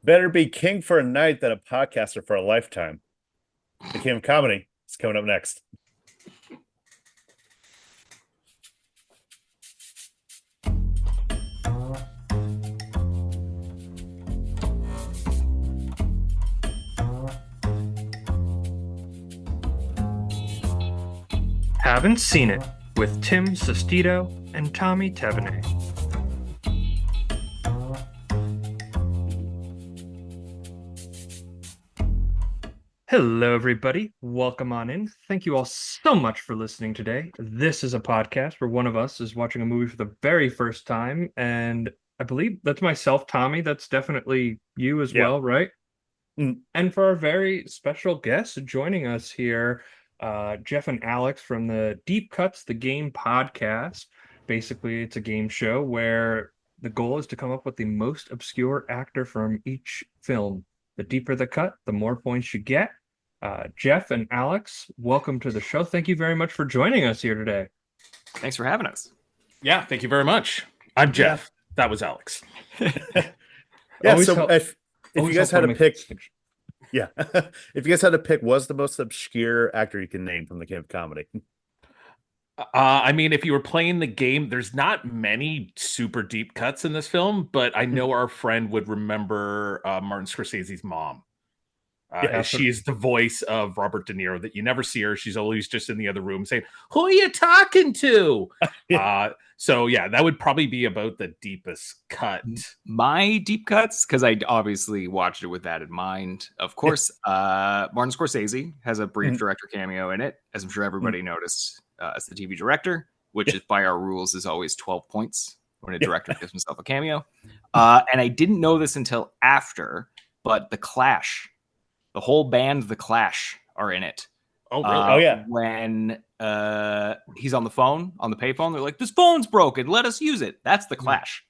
Better be king for a night than a podcaster for a lifetime. The King of Comedy is coming up next. Haven't Seen It with Tim Sestito and Tommy Tebene. Hello, everybody. Welcome on in. Thank you all so much for listening today. This is a podcast where one of us is watching a movie for the very first time, and I believe that's myself, Tommy. That's definitely you as well, right? And for our very special guest joining us here, Jeff and Alex from the Deep Cuts, the Game podcast. Basically, it's a game show where the goal is to come up with the most obscure actor from each film. The deeper the cut, the more points you get. Jeff and Alex, welcome to the show. Thank you very much for joining us here today. Thanks for having us. Yeah, thank you very much. I'm Jeff. That was Alex. Yeah, so if you guys had to pick, if you guys had to pick, what's the most obscure actor you can name from the King of Comedy? I mean, if you were playing the game, there's not many super deep cuts in this film, but I know our friend would remember Martin Scorsese's mom. She is the voice of Robert De Niro. That you never see her. She's always just in the other room saying, "Who are you talking to?" So yeah, that would probably be about the deepest cut. My deep cuts, because I obviously watched it with that in mind. Of course, Martin Scorsese has a brief director cameo in it, as I'm sure everybody noticed, as the TV director, which is by our rules is always 12 points when a director gives himself a cameo. And I didn't know this until after, but The Clash, the whole band The Clash are in it. Oh, really? When he's on the phone, on the payphone, they're like, "This phone's broken. Let us use it." That's The Clash.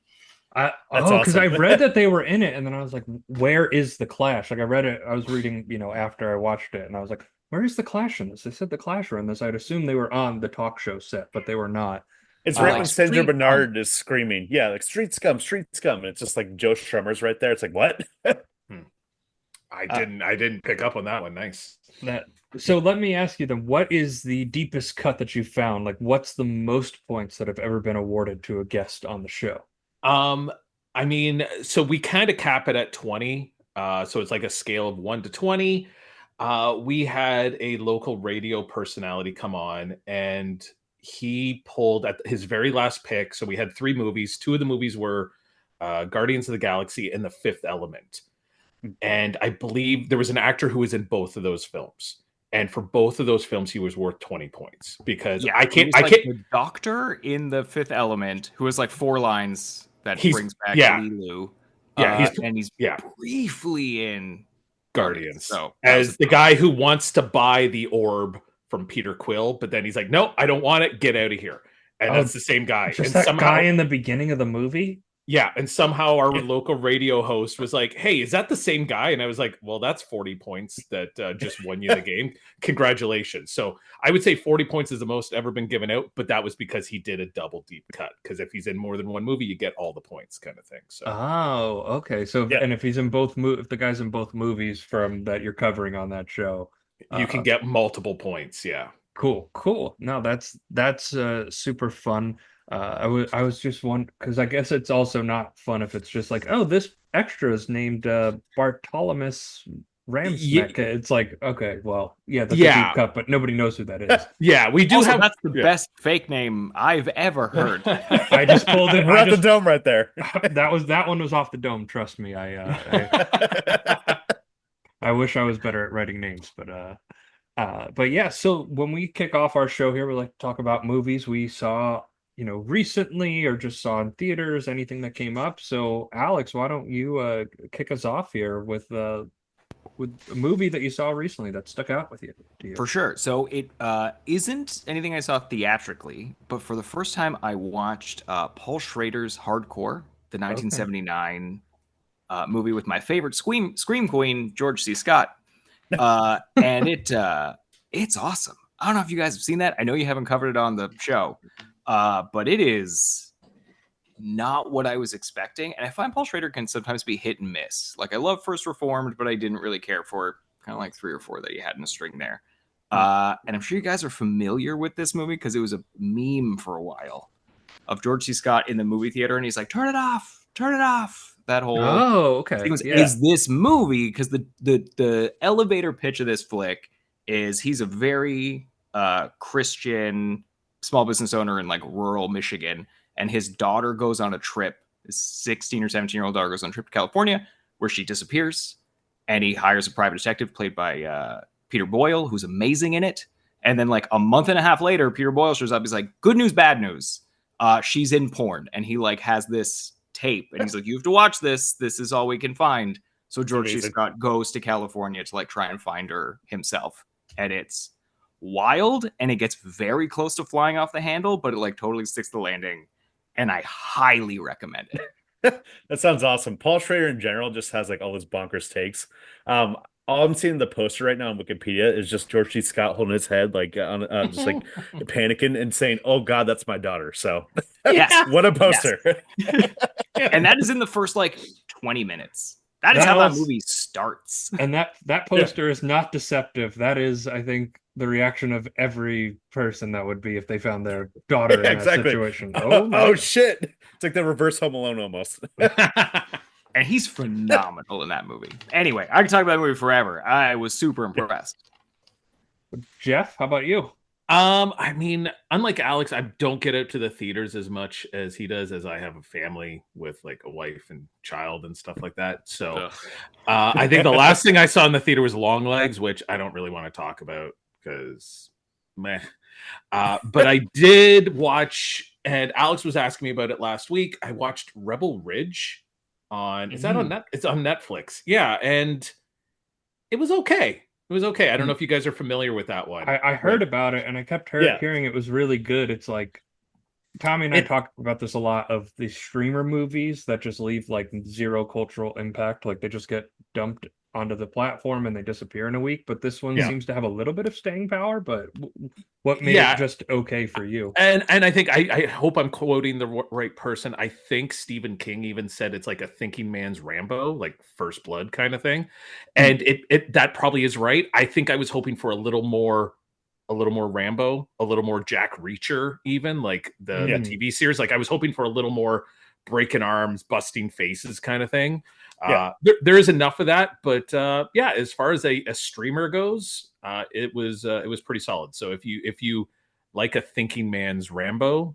Because I read that they were in it, and then I was like, "Where is The Clash?" Like I read it, I was reading, after I watched it, and I was like, "Where is The Clash in this?" They said The Clash were in this. I'd assume they were on the talk show set, but they were not. It's right when Sandra Bernard is screaming, like street scum, and it's just like Joe Strummer's right there. It's like, what? I didn't pick up on that one. Nice. So let me ask you then, what is the deepest cut that you found? Like, what's the most points that have ever been awarded to a guest on the show? I mean, so we kind of cap it at 20. So it's like a scale of 1 to 20. We had a local radio personality come on, and he pulled at his very last pick. So we had 3 movies. 2 of the movies were Guardians of the Galaxy and The Fifth Element. And I believe there was an actor who was in both of those films. And for both of those films, he was worth 20 points because I can't. The doctor in The Fifth Element, who has like 4 lines that brings back Lilu. He's briefly in Guardians. So as the guy who wants to buy the orb from Peter Quill, but then he's like, "No, I don't want it. Get out of here." And that's the same guy. Just and that guy in the beginning of the movie. Yeah, and somehow our local radio host was like, "Hey, is that the same guy?" And I was like, "Well, that's 40 points that just won you the game. Congratulations." So I would say 40 points is the most ever been given out, but that was because he did a double deep cut. Because if he's in more than one movie, you get all the points, kind of thing. So okay. So and if he's in both if the guy's in both movies from that you're covering on that show, you can get multiple points. Yeah. Cool. No, that's super fun. I was just wondering because I guess it's also not fun if it's just like, oh, this extra is named Bartolomus Ramsneck. It's like, okay, well, that's a deep cut, but nobody knows who that is. We do have. That's the best fake name I've ever heard. I just pulled it. We're at the dome right there. that one was off the dome. Trust me. I wish I was better at writing names, but yeah. So when we kick off our show here, we like to talk about movies we saw recently or just saw in theaters, anything that came up. So Alex, why don't you kick us off here with a movie that you saw recently that stuck out with you? For sure. So it isn't anything I saw theatrically, but for the first time I watched Paul Schrader's Hardcore, the 1979 movie with my favorite scream queen, George C. Scott. And it's awesome. I don't know if you guys have seen that. I know you haven't covered it on the show. But it is not what I was expecting. And I find Paul Schrader can sometimes be hit and miss. Like, I love First Reformed, but I didn't really care for kind of like 3 or 4 that he had in a string there. And I'm sure you guys are familiar with this movie because it was a meme for a while of George C. Scott in the movie theater, and he's like, turn it off, turn it off. That whole okay. Is this movie, because the elevator pitch of this flick is he's a very Christian small business owner in like rural Michigan, and his daughter goes on a trip. His 16 or 17-year-old daughter goes on a trip to California where she disappears, and he hires a private detective played by Peter Boyle, who's amazing in it. And then like a month and a half later, Peter Boyle shows up. He's like, good news, bad news. She's in porn. And he like has this tape, and he's like, you have to watch this. This is all we can find. So George C. Scott goes to California to like try and find her himself. And it's wild, and it gets very close to flying off the handle, but it like totally sticks the landing. And I highly recommend it. That sounds awesome. Paul Schrader in general just has like all his bonkers takes. All I'm seeing in the poster right now on Wikipedia is just George C. Scott holding his head, like on, just like panicking and saying, "Oh God, that's my daughter." So, yes, what a poster! Yes. And that is in the first like 20 minutes. That is how that movie starts. And that poster is not deceptive. That is, I think, the reaction of every person that would be if they found their daughter in that situation. Oh shit! It's like the reverse Home Alone almost. And he's phenomenal in that movie. Anyway, I can talk about that movie forever. I was super impressed. Jeff, how about you? I mean, unlike Alex, I don't get out to the theaters as much as he does, as I have a family with like a wife and child and stuff like that. So I think the last thing I saw in the theater was Longlegs, which I don't really want to talk about because meh. But I did watch, and Alex was asking me about it last week. I watched Rebel Ridge on, is that on it's on Netflix. Yeah, and it was okay. It was okay. I don't know if you guys are familiar with that one. I heard about it, and I kept hearing it was really good. It's like Tommy and I talked about this a lot, of the streamer movies that just leave like zero cultural impact. Like they just get dumped onto the platform and they disappear in a week. But this one seems to have a little bit of staying power. But what made it just okay for you? And I think I hope I'm quoting the right person. I think Stephen King even said it's like a thinking man's Rambo, like First Blood kind of thing. And it that probably is right. I think I was hoping for a little more Rambo, a little more Jack Reacher, even like the TV series. Like I was hoping for a little more breaking arms, busting faces kind of thing. There is enough of that, but as far as a streamer goes, it was pretty solid. So if you like a thinking man's Rambo,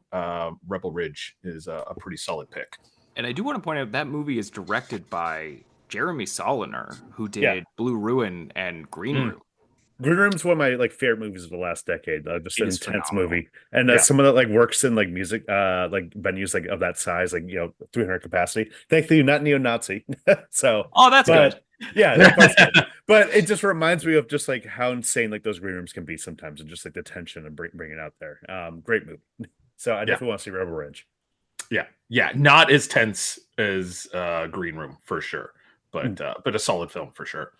Rebel Ridge is a pretty solid pick. And I do want to point out that movie is directed by Jeremy Saulnier, who did Blue Ruin and Green Room. Green Room's one of my like favorite movies of the last decade. Just an intense movie, and someone that like works in like music, like venues like of that size, like 300 capacity. Thankfully, not neo-Nazi. So, that's good. Yeah, that's good. But it just reminds me of just like how insane like those green rooms can be sometimes, and just like the tension and bring it out there. Great movie. So I definitely want to see Rebel Ridge. Yeah, not as tense as Green Room for sure, but a solid film for sure.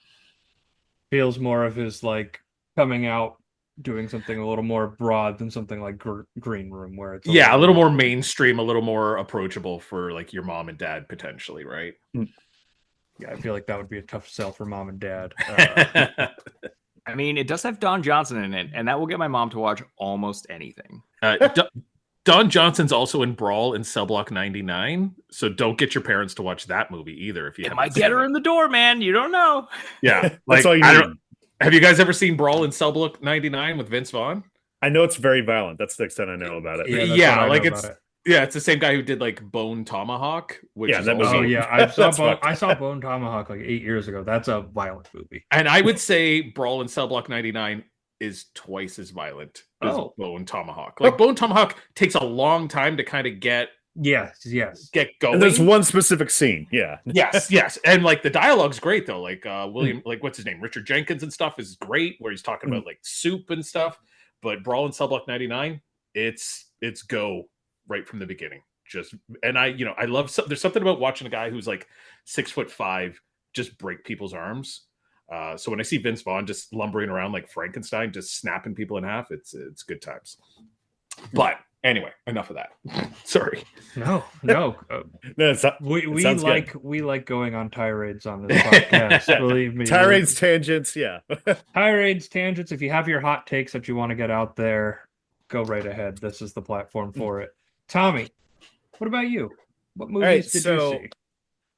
Feels more of his like coming out, doing something a little more broad than something like Green Room, where it's a little more mainstream, a little more approachable for like your mom and dad potentially, right? Yeah, I feel like that would be a tough sell for mom and dad. I mean, it does have Don Johnson in it, and that will get my mom to watch almost anything. Don Johnson's also in Brawl in Cell Block 99, so don't get your parents to watch that movie either. If you might get her in the door, man. You don't know. Yeah, that's all you need. Have you guys ever seen Brawl in Cell Block 99 with Vince Vaughn? I know it's very violent. That's the extent I know about it. It's the same guy who did like Bone Tomahawk, which is I saw Bone Tomahawk like 8 years ago. That's a violent movie. And I would say Brawl in Cell Block 99 is twice as violent as Bone Tomahawk. Like Bone Tomahawk takes a long time to kind of get get going. And there's one specific scene. Yes. And like the dialogue's great though. Like William, like what's his name? Richard Jenkins and stuff is great, where he's talking about like soup and stuff. But Brawl in Cell Block 99, it's go right from the beginning. I love there's something about watching a guy who's like 6'5" just break people's arms. So when I see Vince Vaughn just lumbering around like Frankenstein, just snapping people in half, it's good times. But Anyway, enough of that. Sorry. No. No, We sounds like good. we like going on tirades on this podcast. Believe me. Tirades, tangents, yeah. Tirades, tangents. If you have your hot takes that you want to get out there, go right ahead. This is the platform for it. Tommy, what about you? What All right, movies did you so see?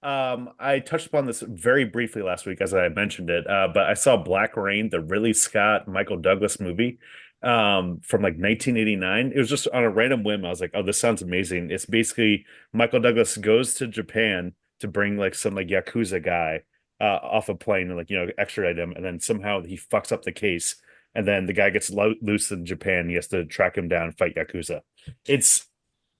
I touched upon this very briefly last week as I mentioned it, but I saw Black Rain, the Ridley Scott, Michael Douglas movie, from like 1989. It was just on a random whim. I was like, oh, this sounds amazing. It's basically Michael Douglas goes to Japan to bring like some like Yakuza guy off a plane and like, extradite him, and then somehow he fucks up the case, and then the guy gets loose in Japan. He has to track him down and fight Yakuza. It's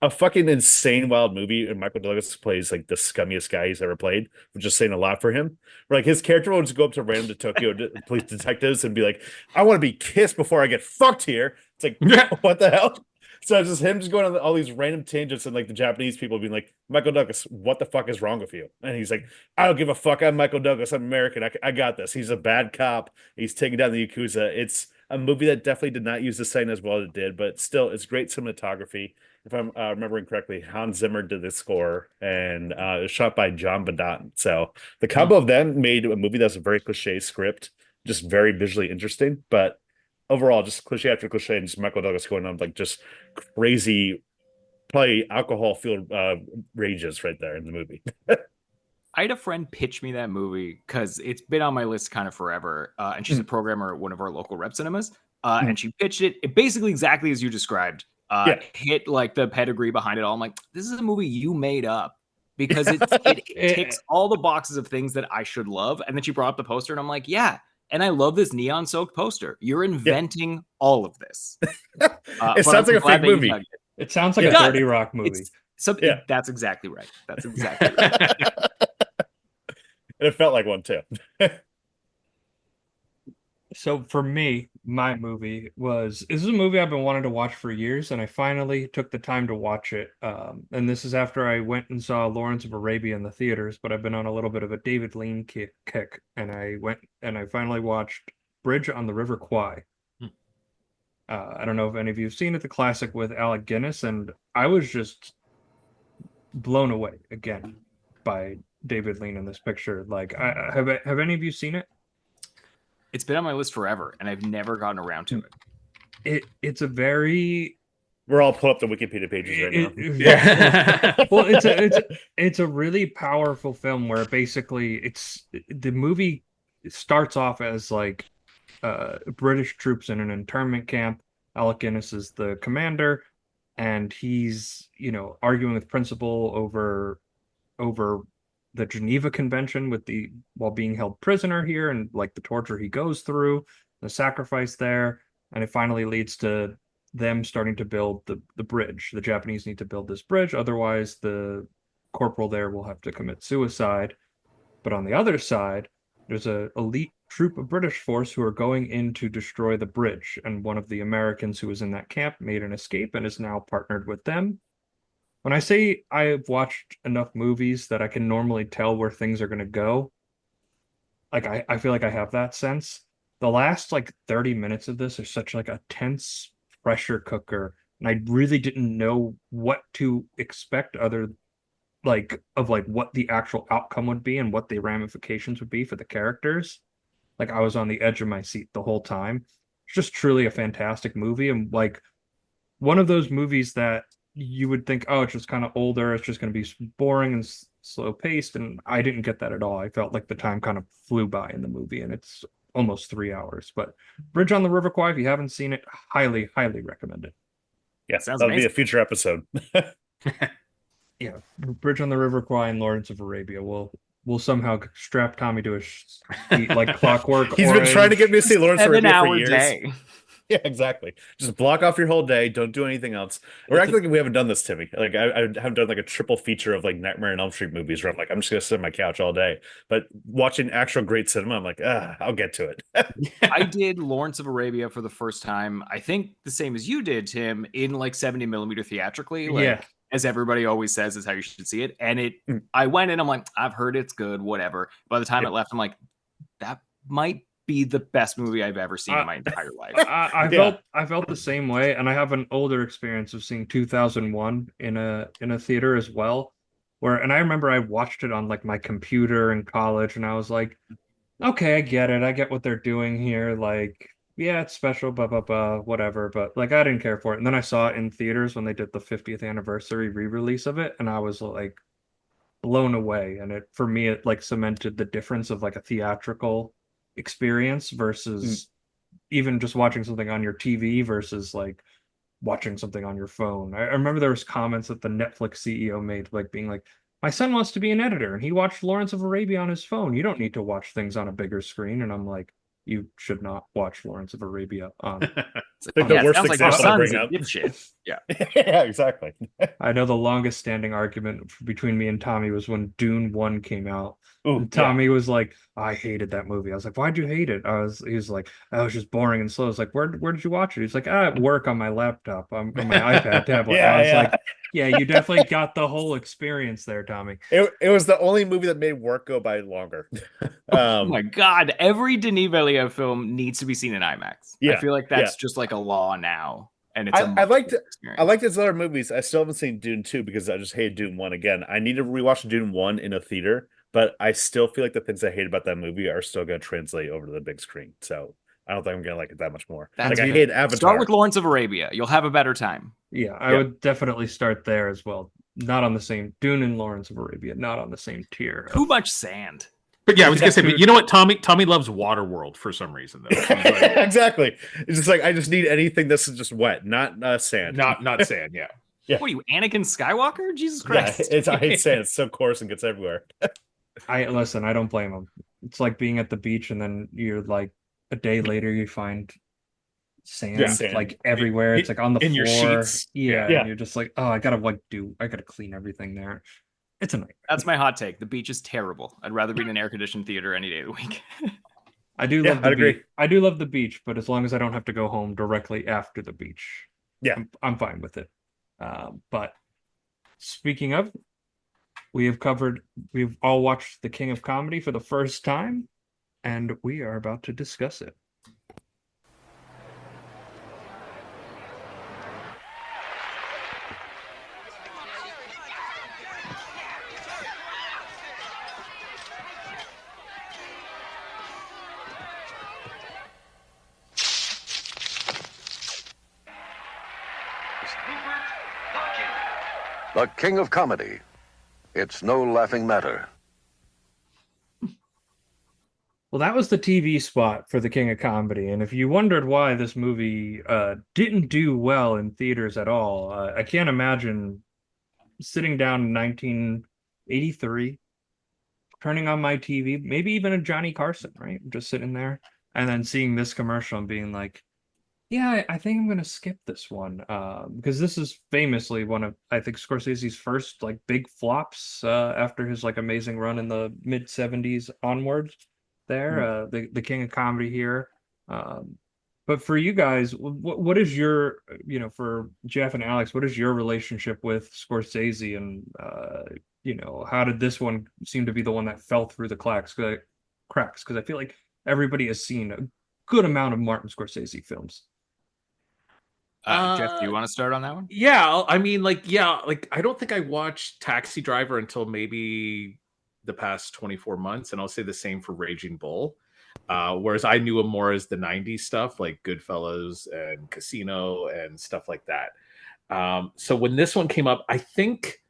a fucking insane wild movie, and Michael Douglas plays like the scummiest guy he's ever played, which is saying a lot for him. Like his character will just go up to random Tokyo police detectives and be like, "I want to be kissed before I get fucked here." It's like, what the hell? So it's just him just going on all these random tangents, and like the Japanese people being like, "Michael Douglas, what the fuck is wrong with you?" And he's like, "I don't give a fuck. I'm Michael Douglas. I'm American. I got this." He's a bad cop. He's taking down the Yakuza. It's a movie that definitely did not use the setting as well as it did, but still, it's great cinematography. If I'm remembering correctly, Hans Zimmer did the score, and it was shot by John Badant. So the combo of them made a movie that's a very cliche script, just very visually interesting. But overall, just cliche after cliche, and just Michael Douglas going on like just crazy, probably alcohol-fueled rages right there in the movie. I had a friend pitch me that movie because it's been on my list kind of forever. And she's a programmer at one of our local rep cinemas. And she pitched it basically exactly as you described. Yeah. Hit like the pedigree behind it all. I'm like, this is a movie you made up because it ticks all the boxes of things that I should love. And then she brought up the poster, and I'm like, yeah. And I love this neon soaked poster. You're inventing all of this. It sounds like a fake movie. It sounds like a Dirty Rock movie. That's exactly right. That's exactly right. It felt like one too. So for me, my movie this is a movie I've been wanting to watch for years, and I finally took the time to watch it. And this is after I went and saw Lawrence of Arabia in the theaters, but I've been on a little bit of a David Lean kick, and I went and I finally watched Bridge on the River Kwai. I don't know if any of you have seen it, the classic with Alec Guinness, and I was just blown away again by David Lean in this picture. Like, have any of you seen it? It's been on my list forever, and I've never gotten around to it. It's a very We're all pulling up the Wikipedia pages right now. Yeah. Well, it's a really powerful film where basically the movie starts off as like British troops in an internment camp. Alec Guinness is the commander, and he's arguing with principal over the Geneva Convention while being held prisoner here, and like the torture he goes through, the sacrifice there, and it finally leads to them starting to build the bridge. The Japanese need to build this bridge, otherwise the corporal there will have to commit suicide. But on the other side, there's a elite troop of British force who are going in to destroy the bridge, and one of the Americans who was in that camp made an escape and is now partnered with them. When I say I've watched enough movies that I can normally tell where things are going to go, like I feel like I have that sense. The last like 30 minutes of this are such like a tense pressure cooker, and I really didn't know what to expect other of what the actual outcome would be and what the ramifications would be for the characters. Like I was on the edge of my seat the whole time. It's just truly a fantastic movie, and like one of those movies that you would think, oh, it's just kind of older, it's just going to be boring and slow paced, and I didn't get that at all. I felt like the time kind of flew by in the movie, and it's almost 3 hours. But Bridge on the River Kwai, if you haven't seen it, highly recommend it. Yeah, that'll be a future episode. Yeah, Bridge on the River Kwai and Lawrence of Arabia. We'll somehow strap Tommy to his feet like clockwork. He's been trying to get me to see Lawrence of Arabia for years. Day. Yeah, exactly. Just block off your whole day. Don't do anything else. We're acting like we haven't done this, Timmy. Like I haven't done like a triple feature of like Nightmare on Elm Street movies where I'm like, I'm just gonna sit on my couch all day. But watching actual great cinema, I'm like, I'll get to it. I did Lawrence of Arabia for the first time. I think the same as you did, Tim, in like 70 millimeter theatrically. Like, as everybody always says, is how you should see it. And I went in, I'm like, I've heard it's good, whatever. By the time it left, I'm like, that might be the best movie I've ever seen in my entire life. I felt the same way, and I have an older experience of seeing 2001 in a theater as well. And I remember I watched it on like my computer in college, and I was like, okay, I get it. I get what they're doing here. Like, yeah, it's special, blah blah blah, whatever. But like, I didn't care for it. And then I saw it in theaters when they did the 50th anniversary re-release of it, and I was like blown away. And it for me, it like cemented the difference of like a theatrical experience versus even just watching something on your TV versus like watching something on your phone. I remember there was comments that the Netflix CEO made, like being like, "My son wants to be an editor, and he watched Lawrence of Arabia on his phone. You don't need to watch things on a bigger screen." And I'm like, "You should not watch Lawrence of Arabia on." It's like the Yeah, it worst sounds like your example to son's bring a up. dipshit. Yeah. Yeah, exactly. I know the longest standing argument between me and Tommy was when Dune 1 came out. Ooh, And Tommy was like, I hated that movie. I was like, why'd you hate it? He was like, I was just boring and slow. I was like, where did you watch it? He's like, at work on my laptop, on my iPad tablet. I Yeah, was yeah. like, yeah, you definitely got the whole experience there, Tommy. It was the only movie that made work go by longer. Oh my God. Every Denis Villeneuve film needs to be seen in IMAX. I Yeah, feel like yeah. that's just like a law now. And it's a I much liked better I experience. like his other movies. I still haven't seen Dune 2 because I just hated Dune 1 again. I need to rewatch Dune 1 in a theater, but I still feel like the things I hate about that movie are still going to translate over to the big screen. So I don't think I'm going to like it that much more. That's Like I fair. hate Avatar. Start with Lawrence of Arabia. You'll have a better time. Yeah, I would definitely start there as well. Not on the same Dune and Lawrence of Arabia, not on the same tier. Too much sand. But yeah, I was gonna say, but you know what, Tommy loves Waterworld for some reason though. He's like, Exactly. It's just like I just need anything that's just wet, not sand. not sand, yeah. Yeah. What are you, Anakin Skywalker? Jesus Yeah, Christ. I hate sand. It's so coarse and gets everywhere. I listen, I don't blame him. It's like being at the beach and then you're like a day later you find sand Sand. like everywhere. It's like on the in your floor. sheets. Yeah, Yeah. and you're just like, oh, I gotta clean everything there. It's a nightmare. That's my hot take. The beach is terrible. I'd rather be in an air-conditioned theater any day of the week. I do Yeah, love the I'd agree. beach. I do love the beach, but as long as I don't have to go home directly after the beach, Yeah. I'm fine with it. But speaking of, we've all watched The King of Comedy for the first time, and we are about to discuss it. The King of Comedy. It's no laughing matter. Well, that was the TV spot for The King of Comedy, and if you wondered why this movie didn't do well in theaters at all, I can't imagine sitting down in 1983, turning on my TV, maybe even a Johnny Carson, right? Just sitting there, and then seeing this commercial and being like, yeah, I think I'm gonna skip this one because this is famously one of I think Scorsese's first like big flops after his like amazing run in the mid '70s onwards. The King of Comedy here. But for you guys, what is your for Jeff and Alex, what is your relationship with Scorsese and how did this one seem to be the one that fell through the cracks? Because I feel like everybody has seen a good amount of Martin Scorsese films. Jeff, do you want to start on that one? Yeah, I mean, I don't think I watched Taxi Driver until maybe the past 24 months, and I'll say the same for Raging Bull. Whereas I knew him more as the 90s stuff like Goodfellas and Casino and stuff like that. So when this one came up, I think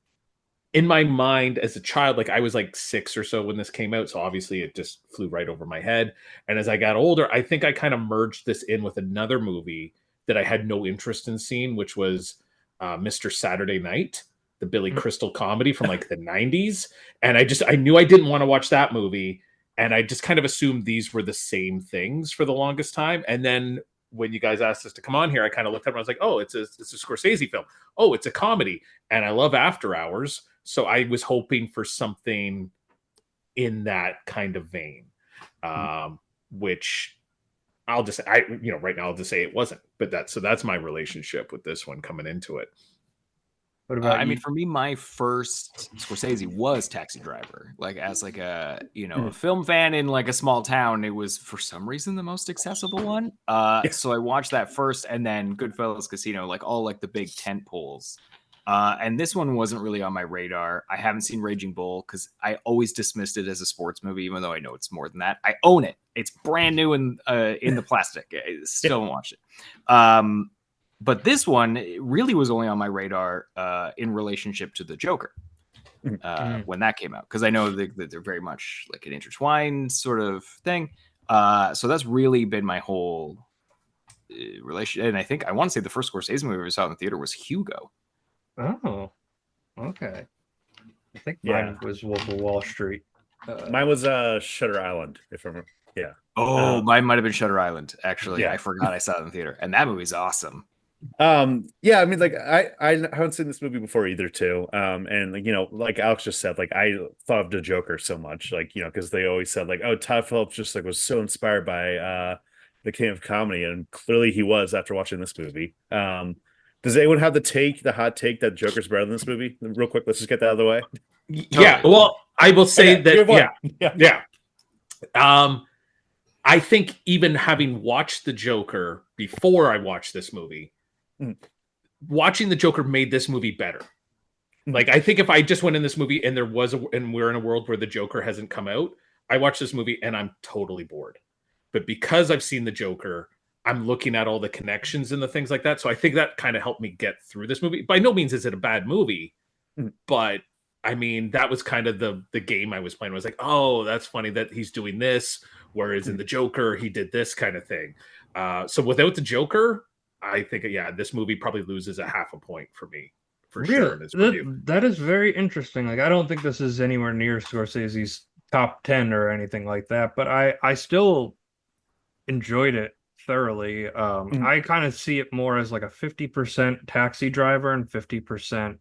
in my mind as a child, like I was like 6 or so when this came out. So obviously it just flew right over my head. And as I got older, I think I kind of merged this in with another movie that I had no interest in seeing, which was Mr. Saturday Night, the Billy Crystal comedy from like the 90s. And I knew I didn't want to watch that movie. And I just kind of assumed these were the same things for the longest time. And then when you guys asked us to come on here, I kind of looked up and I was like, oh, it's a Scorsese film. Oh, it's a comedy. And I love After Hours. So I was hoping for something in that kind of vein, which right now I'll just say it wasn't. But that's my relationship with this one coming into it. What about I mean, you? for me, my first Scorsese was Taxi Driver. Like as like a a film fan in like a small town, it was for some reason the most accessible one. Yeah. So I watched that first, and then Goodfellas, Casino, like all like the big tent poles. And this one wasn't really on my radar. I haven't seen Raging Bull because I always dismissed it as a sports movie, even though I know it's more than that. I own it. It's brand new in the plastic. I Yeah. still haven't watched it. But this one really was only on my radar in relationship to the Joker when that came out, because I know that they're very much like an intertwined sort of thing. So that's really been my whole relation. And I think I want to say the first Scorsese movie I saw in the theater was Hugo. Oh, okay. I think Yeah. mine was Wolf of Wall Street. Mine was Shutter Island, if I'm yeah. Oh, mine might have been Shutter Island. Actually, Yeah. I forgot I saw it in the theater, and that movie's awesome. Yeah, I mean, like I haven't seen this movie before either too. And like like Alex just said, like I thought of the Joker so much, like because they always said like, oh, Todd Phillips just like was so inspired by the King of Comedy, and clearly he was after watching this movie. Does anyone have the hot take that Joker's better than this movie? Real quick, let's just get that out of the way. Yeah, well, I will say Okay, we have that. one. Yeah, Yeah. yeah. I think even having watched the Joker before I watched this movie, watching the Joker made this movie better. Like, I think if I just went in this movie and and we're in a world where the Joker hasn't come out, I watch this movie and I'm totally bored. But because I've seen the Joker, I'm looking at all the connections and the things like that. So I think that kind of helped me get through this movie. By no means is it a bad movie, but I mean, that was kind of the game I was playing. I was like, oh, that's funny that he's doing this, whereas in the Joker, he did this kind of thing. So without the Joker, I think, yeah, this movie probably loses a half a point for me, for sure, Really, in this review. that is very interesting. Like, I don't think this is anywhere near Scorsese's top 10 or anything like that, but I still enjoyed it thoroughly. I kind of see it more as like a 50% Taxi Driver and 50%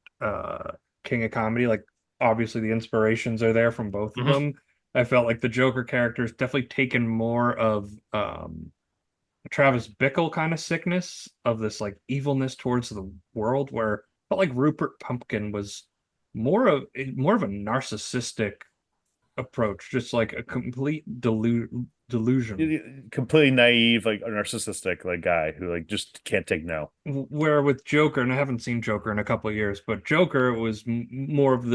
King of Comedy. Like, obviously the inspirations are there from both of them. I felt like the Joker character is definitely taken more of Travis Bickle kind of sickness of this like evilness towards the world, where I felt like Rupert Pumpkin was more of a narcissistic approach, just like a complete delusion. Completely naive, like a narcissistic like guy who like just can't take no. Where with Joker, and I haven't seen Joker in a couple of years, but Joker was more of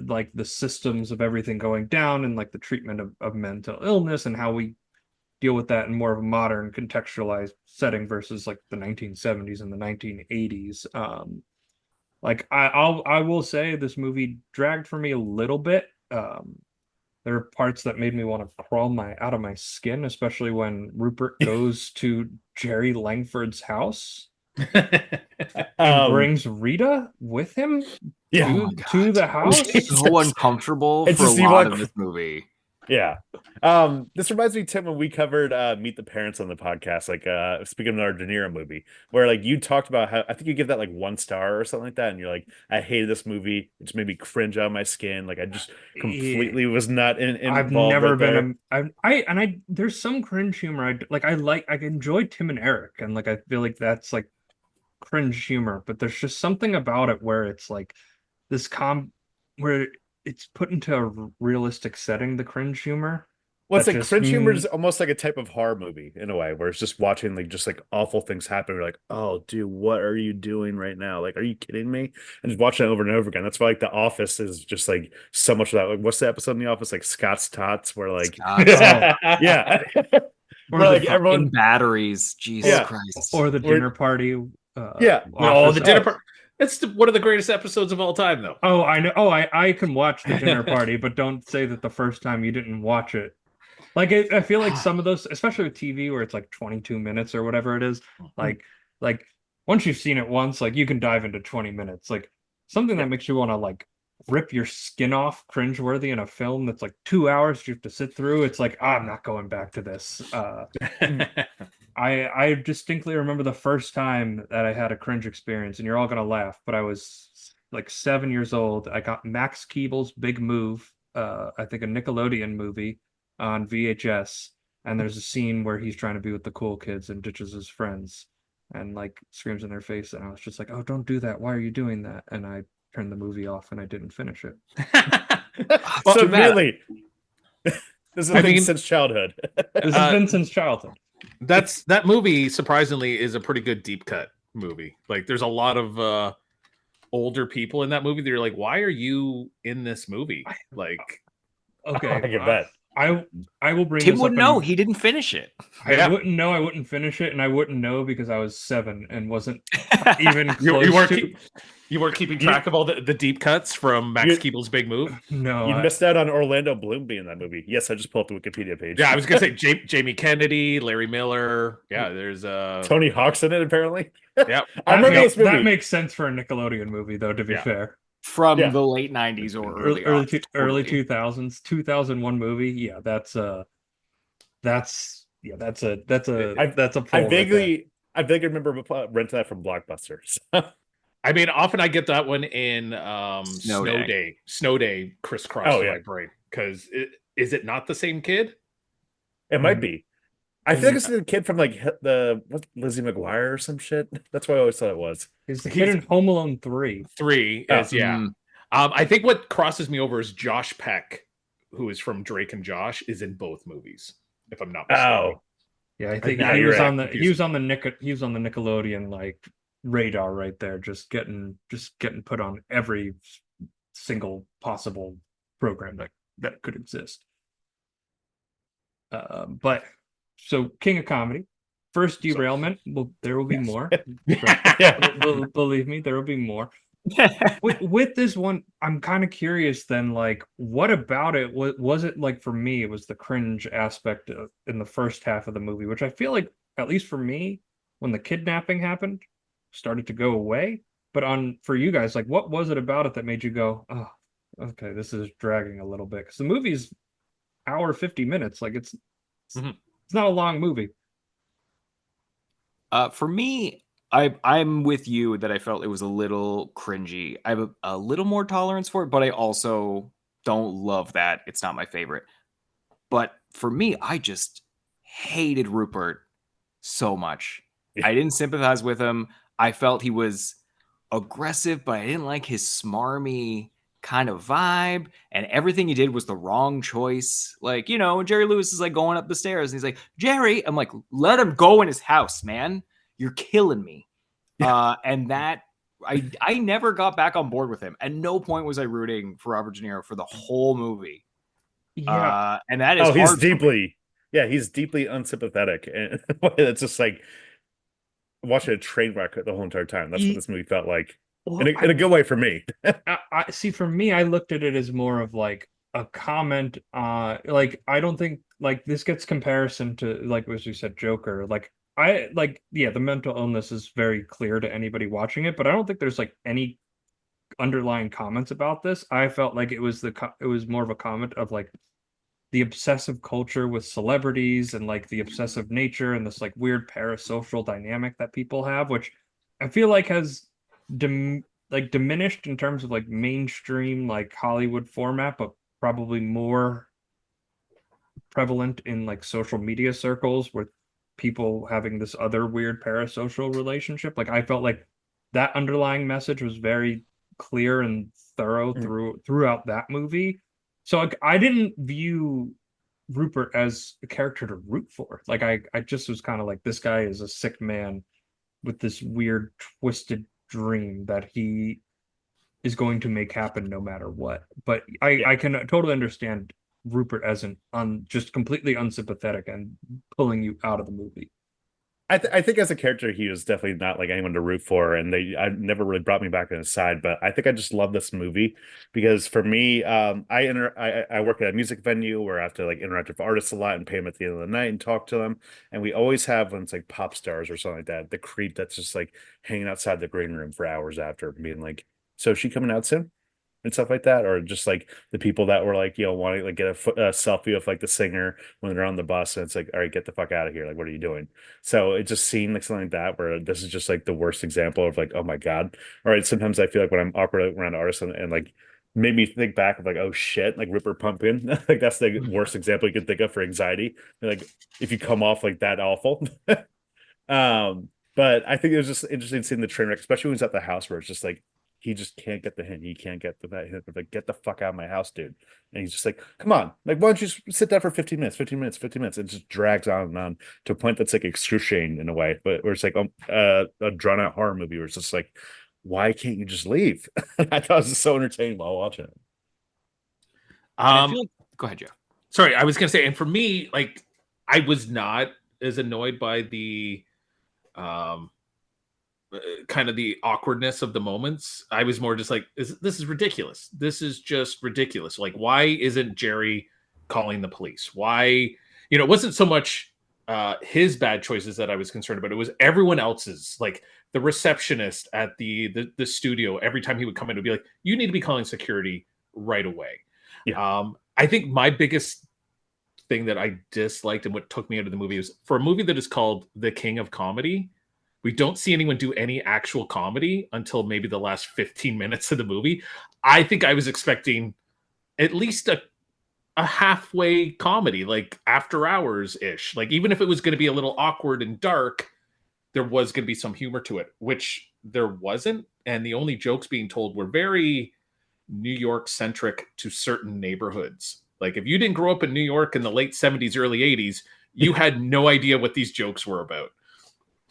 like the systems of everything going down and like the treatment of mental illness and how we deal with that in more of a modern contextualized setting versus like the 1970s and the 1980s. Like I will say this movie dragged for me a little bit. There are parts that made me want to crawl out of my skin, especially when Rupert goes to Jerry Langford's house and brings Rita with him to the house. So uncomfortable It's for a just you lot want- of this movie. Yeah. This reminds me, Tim, when we covered Meet the Parents on the podcast, like speaking of our De Niro movie, where like you talked about how I think you give that like 1 star or something like that, and you're like, I hated this movie. It just made me cringe out of my skin. Like I just completely was not I've involved never right there. been I there's some cringe humor. I enjoy Tim and Eric, and like I feel like that's like cringe humor, but there's just something about it where it's like this where it's put into a realistic setting, the cringe humor. Well, it's That like just cringe humor is almost like a type of horror movie in a way, where it's just watching like just like awful things happen. You're like, oh, dude, what are you doing right now? Like, are you kidding me? And just watching it over and over again. That's why like The Office is just like so much of that. Like, what's the episode in The Office? Like Scott's Tots, where like, yeah, or where the like everyone batteries. Jesus Yeah. Christ. or the dinner party. Yeah. Oh, Office. the dinner party. It's one of the greatest episodes of all time, though. Oh, I know. Oh, I can watch the dinner party, but don't say that the first time you didn't watch it. Like I feel like some of those, especially with TV, where it's like 22 minutes or whatever it is, like once you've seen it once, like you can dive into 20 minutes. Like something that makes you want to like rip your skin off, cringeworthy in a film that's like 2 hours you have to sit through. It's like, I'm not going back to this. I distinctly remember the first time that I had a cringe experience, and you're all gonna laugh, but I was like 7 years old. I got Max Keeble's Big Move, I think a Nickelodeon movie on VHS, and there's a scene where he's trying to be with the cool kids and ditches his friends and like screams in their face, and I was just like, oh, don't do that. Why are you doing that? And I turned the movie off and I didn't finish it. Well, So too bad. really, this is a I thing mean- since childhood. This has been since childhood. That movie surprisingly is a pretty good deep cut movie. Like there's a lot of older people in that movie that you're like, why are you in this movie? Like, Okay, I can bet. I will bring Tim this would up. know. He didn't finish it. I wouldn't know. I wouldn't finish it, and I wouldn't know because I was 7 and wasn't even you, close you weren't to. keep, you weren't keeping track of all the deep cuts from Max You- Keeble's Big Move. No, You missed out on Orlando Bloom being in that movie. Yes, I just pulled up the Wikipedia page. Yeah, I was gonna say Jamie Kennedy, Larry Miller. Yeah, there's Tony Hawk's in it apparently. yeah. I remember this movie. That makes sense for a Nickelodeon movie, though. To be Yeah. fair, From Yeah. the late 90s or early early aughts, early totally. 2000s, 2001 movie. Yeah, that's a I pull I right there. vaguely remember renting that from Blockbuster. I mean, often I get that one in Snow Day. Snow Day crisscross yeah. my brain because is it not the same kid? It might be. I feel like it's the kid from like Lizzie McGuire or some shit. That's what I always thought it was. He's the kid in Home Alone 3. 3 Oh. is yeah. I think what crosses me over is Josh Peck, who is from Drake and Josh, is in both movies, if I'm not mistaken. Oh, Yeah, I think now he you're was right. on the he was on the Nickelodeon like radar right there, just getting put on every single possible program that could exist. But so King of Comedy, first derailment. Well, there will be more. Believe me, there will be more. With this one, I'm kind of curious then, like, what about it was it like? For me, it was the cringe aspect in the first half of the movie, which I feel like, at least for me, when the kidnapping happened, started to go away. But for you guys, like, what was it about it that made you go, oh, okay, this is dragging a little bit? Because the movie's hour 50 minutes, like it's not a long movie. For me, I'm with you that I felt it was a little cringy. I have a little more tolerance for it, but I also don't love that. It's not my favorite. But for me, I just hated Rupert so much. Yeah. I didn't sympathize with him. I felt he was aggressive, but I didn't like his smarmy kind of vibe. And everything he did was the wrong choice. Like, you know, Jerry Lewis is like going up the stairs and he's like, Jerry, I'm like, let him go in his house, man. You're killing me. Yeah. And that I never got back on board with him. At no point was I rooting for Robert De Niro for the whole movie. Yeah. And that is he's hard for me. he's deeply unsympathetic, and it's just like watching a train wreck the whole entire time. That's what this movie felt like, Well, in a good way for me. I see. For me, I looked at it as more of like a comment. Like I don't think like this gets comparison to, like as you said, Joker. Like the mental illness is very clear to anybody watching it, but I don't think there's like any underlying comments about this. I felt like it was more of a comment of like the obsessive culture with celebrities and like the obsessive nature and this like weird parasocial dynamic that people have, which I feel like has diminished in terms of like mainstream like Hollywood format, but probably more prevalent in like social media circles with people having this other weird parasocial relationship. Like I felt like that underlying message was very clear and thorough throughout that movie. So like, I didn't view Rupert as a character to root for. Like I just was kind of like, this guy is a sick man with this weird twisted dream that he is going to make happen no matter what. But I can totally understand Rupert as just completely unsympathetic and pulling you out of the movie. I think as a character, he was definitely not like anyone to root for, and I never really brought me back on his side. But I think I just love this movie because for me, I work at a music venue where I have to like interact with artists a lot and pay them at the end of the night and talk to them. And we always have when it's like pop stars or something like that, the creep that's just like hanging outside the green room for hours after, being like, "So is she coming out soon?" and stuff like that, or just like the people that were like, wanting to like get a selfie of like the singer when they're on the bus, and it's like, all right, get the fuck out of here, like what are you doing? So it just seemed like something like that, where this is just like the worst example of like, oh my god. All right, sometimes I feel like when I'm awkward around artists and like made me think back of like, oh shit, like Ripper Pumpkin. Like that's the worst example you could think of for anxiety, like if you come off like that awful. But I think it was just interesting seeing the train wreck, especially when he's at the house where it's just like he just can't get the hint. He can't get that hint. Like, get the fuck out of my house, dude. And he's just like, come on, like, why don't you just sit down for 15 minutes, 15 minutes, 15 minutes? It just drags on and on to a point that's like excruciating in a way, but where it's like a drawn out horror movie where it's just like, why can't you just leave? I thought it was so entertaining while watching it. I feel like, go ahead, Jeff. Sorry, I was gonna say, and for me, like, I was not as annoyed by the kind of the awkwardness of the moments. I was more just like, this is ridiculous. This is just ridiculous. Like, why isn't Jerry calling the police? Why, it wasn't so much his bad choices that I was concerned about. It was everyone else's, like the receptionist at the studio. Every time he would come in, it would be like, you need to be calling security right away. Yeah. I think my biggest thing that I disliked and what took me out of the movie was, for a movie that is called The King of Comedy, we don't see anyone do any actual comedy until maybe the last 15 minutes of the movie. I think I was expecting at least a halfway comedy, like After Hours ish. Like, even if it was going to be a little awkward and dark, there was going to be some humor to it, which there wasn't. And the only jokes being told were very New York centric to certain neighborhoods. Like, if you didn't grow up in New York in the late 70s, early 80s, you had no idea what these jokes were about.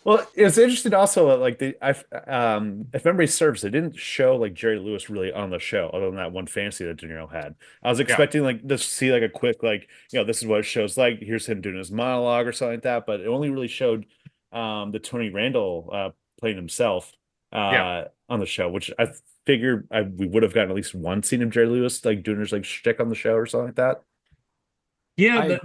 Well, it's interesting also that, like, if memory serves, they didn't show like Jerry Lewis really on the show, other than that one fantasy that De Niro had. I was expecting like to see like a quick, like, this is what it shows like. Here's him doing his monologue or something like that, but it only really showed the Tony Randall playing himself on the show, which I figured we would have gotten at least one scene of Jerry Lewis like doing his like shtick on the show or something like that. Yeah,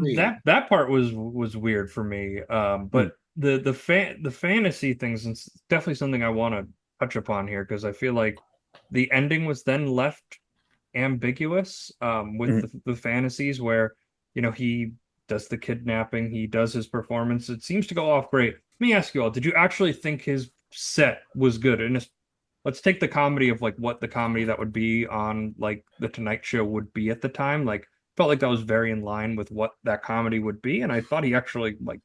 that part was weird for me. But the fantasy things is definitely something I want to touch upon here, because I feel like the ending was then left ambiguous with the fantasies where, he does the kidnapping, he does his performance. It seems to go off great. Let me ask you all, did you actually think his set was good? And let's take the comedy of like what the comedy that would be on like the Tonight Show would be at the time. Like, felt like that was very in line with what that comedy would be, and I thought he actually like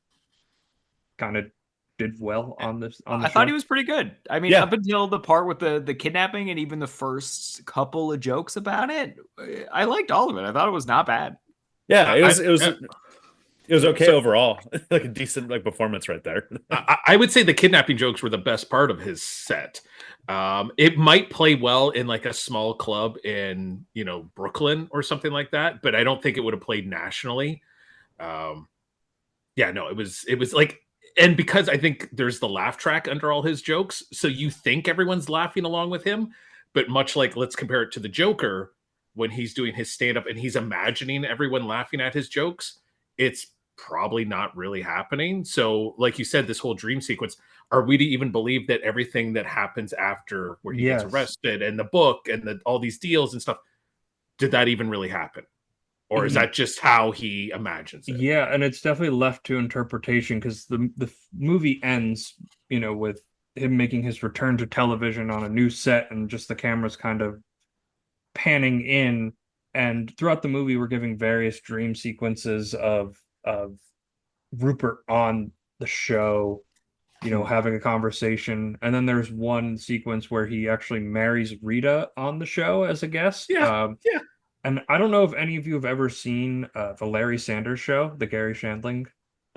kind of did well on the I show. thought he was pretty good. I mean, up until the part with the kidnapping and even the first couple of jokes about it, I liked all of it. I thought it was not bad. Yeah, it was okay overall. Like a decent like performance right there. I would say the kidnapping jokes were the best part of his set. It might play well in like a small club in Brooklyn or something like that, but I don't think it would have played nationally. It was like, and because I think there's the laugh track under all his jokes, so you think everyone's laughing along with him, but much like, let's compare it to the Joker when he's doing his stand-up and he's imagining everyone laughing at his jokes, it's probably not really happening. So like you said, this whole dream sequence, are we to even believe that everything that happens after where he gets arrested and the book and all these deals and stuff, did that even really happen? Or is that just how he imagines it? Yeah, and it's definitely left to interpretation, because the movie ends, with him making his return to television on a new set, and just the cameras kind of panning in. And throughout the movie, we're giving various dream sequences of Rupert on the show, having a conversation. And then there's one sequence where he actually marries Rita on the show as a guest. Yeah. And I don't know if any of you have ever seen the Larry Sanders Show, the Gary Shandling.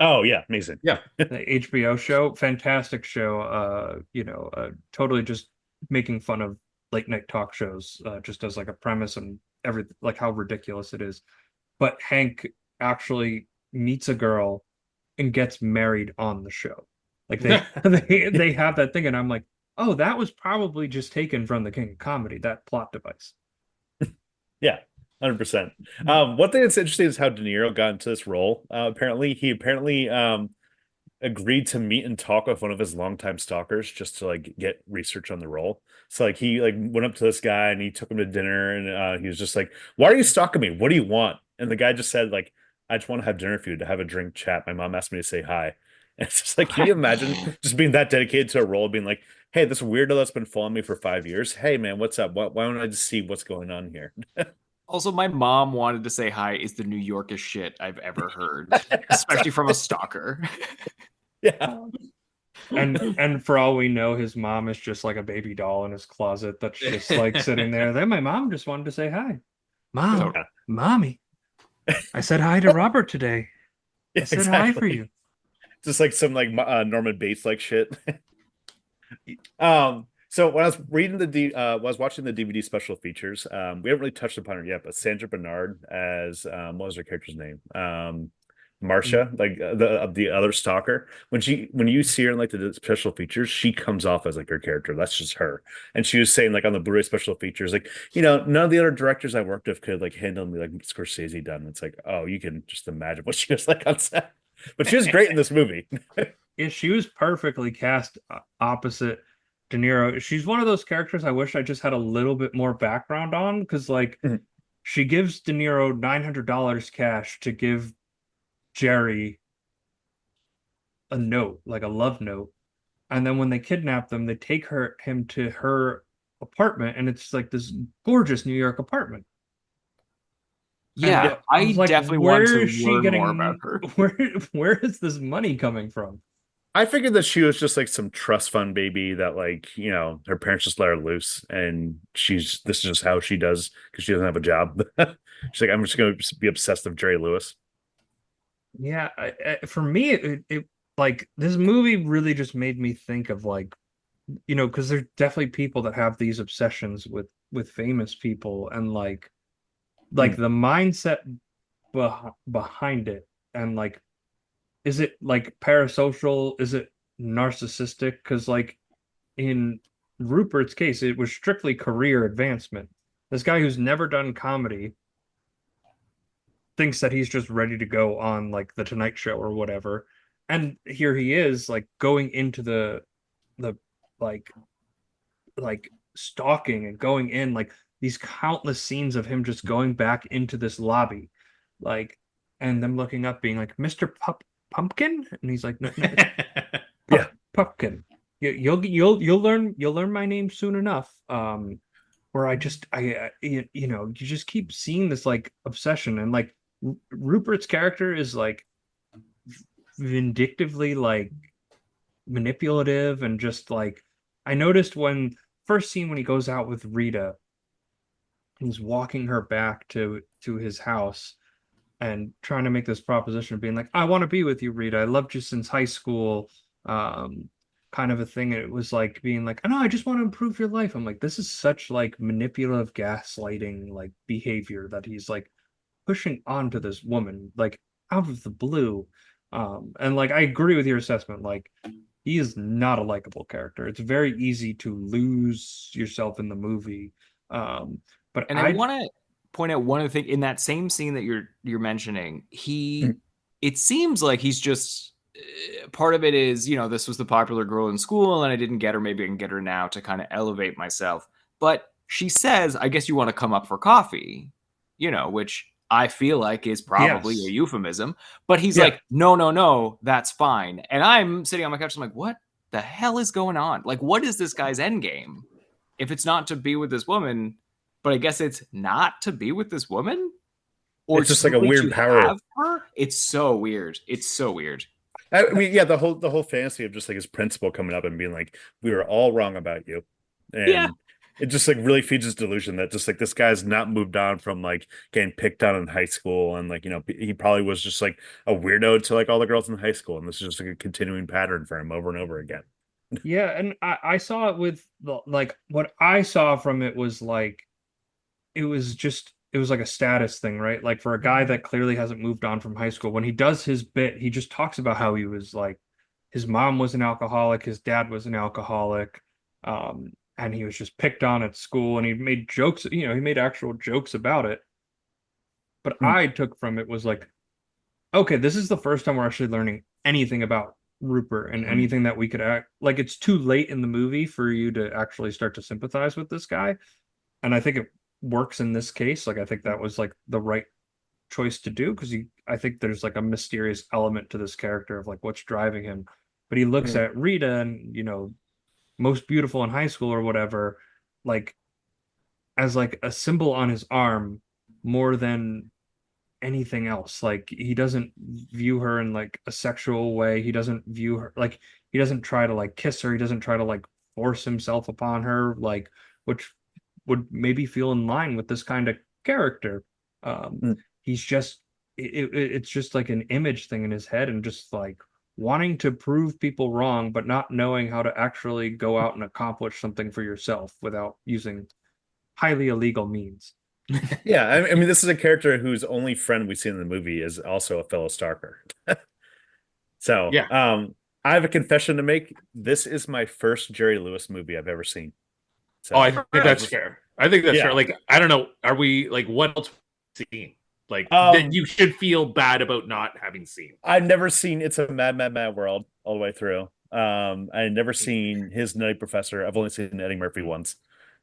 Oh yeah, amazing. Yeah, the HBO show, fantastic show. Totally just making fun of late night talk shows, just as like a premise and everything, like how ridiculous it is. But Hank actually meets a girl and gets married on the show. Like they have that thing, and I'm like, oh, that was probably just taken from the King of Comedy, that plot device. Yeah, 100%. One thing that's interesting is how De Niro got into this role. He apparently agreed to meet and talk with one of his longtime stalkers just to like get research on the role. So like he like went up to this guy and he took him to dinner, and he was just like, "Why are you stalking me? What do you want?" And the guy just said like, "I just want to have dinner with you, to have a drink, chat. My mom asked me to say hi." And it's just like, can you imagine just being that dedicated to a role, being like, "Hey, this weirdo that's been following me for 5 years. Hey man, what's up? Why don't I just see what's going on here?" Also, my mom wanted to say hi is the New Yorkest shit I've ever heard, especially from a stalker. Yeah. And for all we know, his mom is just like a baby doll in his closet that's just like sitting there. Then my mom just wanted to say hi. Mom, Totally. mommy, I said hi to Robert today. I Yeah, said hi for exactly. you. Just like some like Norman Bates like shit. So when I was reading when I was watching the DVD special features, we haven't really touched upon her yet, but Sandra Bernard as what was her character's name? Marcia, like the other stalker. When you see her in like the special features, she comes off as like her character. That's just her. And she was saying like on the Blu-ray special features, like, none of the other directors I worked with could like handle me like Scorsese done. It's like, oh, you can just imagine what she was like on set. But she was great in this movie. Yeah, she was perfectly cast opposite De Niro. She's one of those characters I wish I just had a little bit more background on because, like, she gives De Niro $900 cash to give Jerry a note, like a love note. And then when they kidnap them, they take him to her apartment, and it's like this gorgeous New York apartment. And Yeah, I I was like, definitely want where to is she learn more about getting her. where is this money coming from? I figured that she was just like some trust fund baby that like, her parents just let her loose and this is just how she does because she doesn't have a job. She's like, I'm just gonna be obsessed with Jerry Lewis. Yeah, for me, it like this movie really just made me think of like, because there's definitely people that have these obsessions with famous people and like Mm. the mindset behind it and like, is it like parasocial? Is it narcissistic? Because like in Rupert's case, it was strictly career advancement. This guy who's never done comedy thinks that he's just ready to go on like the Tonight Show or whatever. And here he is like going into the like like stalking and going in like these countless scenes of him just going back into this lobby like and them looking up being like Mr. Pumpkin and he's like no, no it's Yeah. Pumpkin. You'll learn my name soon enough. Where you just keep seeing this like obsession and like Rupert's character is like vindictively like manipulative and just like I noticed when first scene when he goes out with Rita, he's walking her back to his house and trying to make this proposition of being like, I want to be with you, Rita. I loved you since high school. Um, kind of a thing. It was like being like, oh, no, I just want to improve your life. I'm like, this is such like manipulative gaslighting like behavior that he's like pushing onto this woman, like out of the blue. And like I agree with your assessment. Like he is not a likable character. It's very easy to lose yourself in the movie. But And I want to point out one other thing in that same scene that you're mentioning. Mm. It seems like he's just part of it is, this was the popular girl in school and I didn't get her. Maybe I can get her now to kind of elevate myself. But she says, I guess you want to come up for coffee, which I feel like is probably a yes. euphemism. But he's Yeah. like, no, no, no, that's fine. And I'm sitting on my couch. I'm like, what the hell is going on? Like, what is this guy's end game? If it's not to be with this woman, but I guess it's not to be with this woman or It's just like a simply weird to power. have her. It's so weird. It's so weird. I mean, yeah, the whole fantasy of just like his principal coming up and being like, "We were all wrong about you," Yeah. and it just like really feeds his delusion that just like this guy's not moved on from like getting picked on in high school and like he probably was just like a weirdo to like all the girls in high school and this is just like a continuing pattern for him over and over again. Yeah, and I saw it with the like what I saw from it was like it was like a status thing, right? Like for a guy that clearly hasn't moved on from high school, when he does his bit, he just talks about how he was like his mom was an alcoholic, his dad was an alcoholic, and he was just picked on at school, and he made jokes, he made actual jokes about it. But Mm. I took from it was like, okay, this is the first time we're actually learning anything about Rupert and Mhm. anything that we could act like it's too late in the movie for you to actually start to sympathize with this guy. And I think it works in this case. Like I think that was like the right choice to do because I think there's like a mysterious element to this character of like what's driving him. But he looks Mm. at Rita and most beautiful in high school or whatever, like as like a symbol on his arm more than anything else. Like he doesn't view her in like a sexual way. He doesn't view her like he doesn't try to like kiss her. He doesn't try to like force himself upon her, like which would maybe feel in line with this kind of character. Mm. He's just it's just like an image thing in his head and just like wanting to prove people wrong, but not knowing how to actually go out and accomplish something for yourself without using highly illegal means. Yeah, I mean, this is a character whose only friend we see in the movie is also a fellow Stalker. So, Yeah. I have a confession to make. This is my first Jerry Lewis movie I've ever seen. Oh, I So, think that's fair. I think that's fair. yeah. Like, I don't know. Are we like what else have we seen? Like that Um, you should feel bad about not having seen. I've never seen It's a Mad, Mad, Mad World all the way through. I've never seen His Nutty Professor. I've only seen Eddie Murphy once,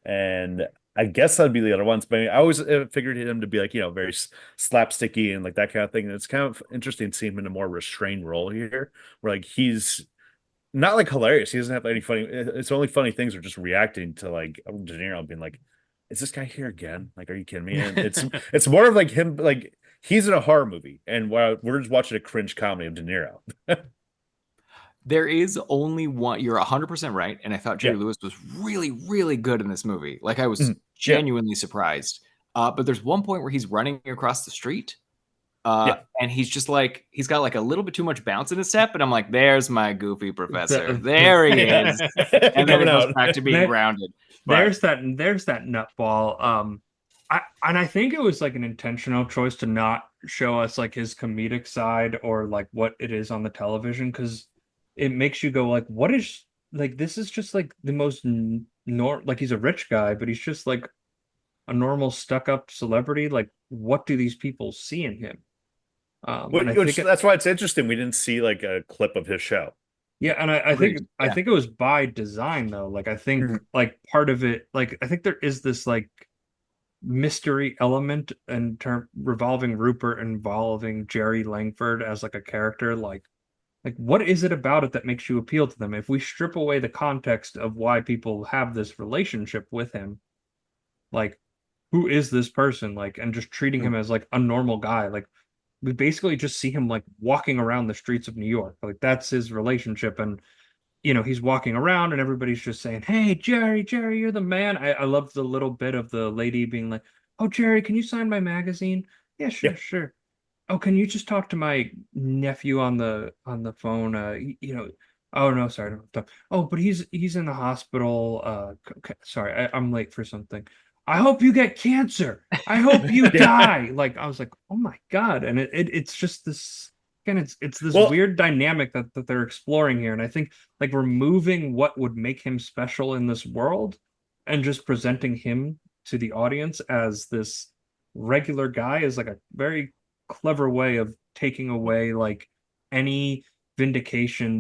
and I guess that'd be the other ones. But I always figured him to be like very slapsticky and like that kind of thing. And it's kind of interesting to see him in a more restrained role here, where like he's not like hilarious. He doesn't have any funny. It's only funny things are just reacting to like De Niro being like, "Is this guy here again? Like, are you kidding me?" And it's more of like him like he's in a horror movie, and while we're just watching a cringe comedy of De Niro. There is only one. You're 100% right, and I thought Yeah. Jerry Lewis was really, really good in this movie. Like I was Mhm. Yeah. genuinely surprised. But there's one point where he's running across the street, Yeah. and he's just like he's got like a little bit too much bounce in his step, and I'm like, "There's my goofy professor. There he is." And then Coming it goes out. back to being There- grounded. But there's that nutball. I think it was like an intentional choice to not show us like his comedic side or like what it is on the television because it makes you go like, what is like this is just like the most like he's a rich guy, but he's just like a normal stuck-up celebrity. Like, what do these people see in him? And I think That's why it's interesting. We didn't see like a clip of his show. yeah, and Agreed. I Yeah. think it was by design though. Like I think Mhm. like part of it, like I think there is this like mystery element in term revolving Rupert involving Jerry Langford as like a character. Like what is it about it that makes you appeal to them? If we strip away the context of why people have this relationship with him, like who is this person? Like and just treating him as like a normal guy. Like we basically just see him like walking around the streets of New York. Like that's his relationship. And he's walking around and everybody's just saying, "Hey, Jerry, Jerry, you're the man." I love the little bit of the lady being like, "Oh, Jerry, can you sign my magazine?" "Yeah, sure, Yeah. sure." "Oh, can you just talk to my nephew on the phone?" Oh no, sorry, I don't have time. "Oh, but he's in the hospital. Sorry, I'm late for something. I hope you get cancer. I hope you Yeah. die." Like I was like, "Oh my God." And it's just this again, it's this Well, weird dynamic that they're exploring here. And I think like removing what would make him special in this world and just presenting him to the audience as this regular guy is like a very clever way of taking away like any vindication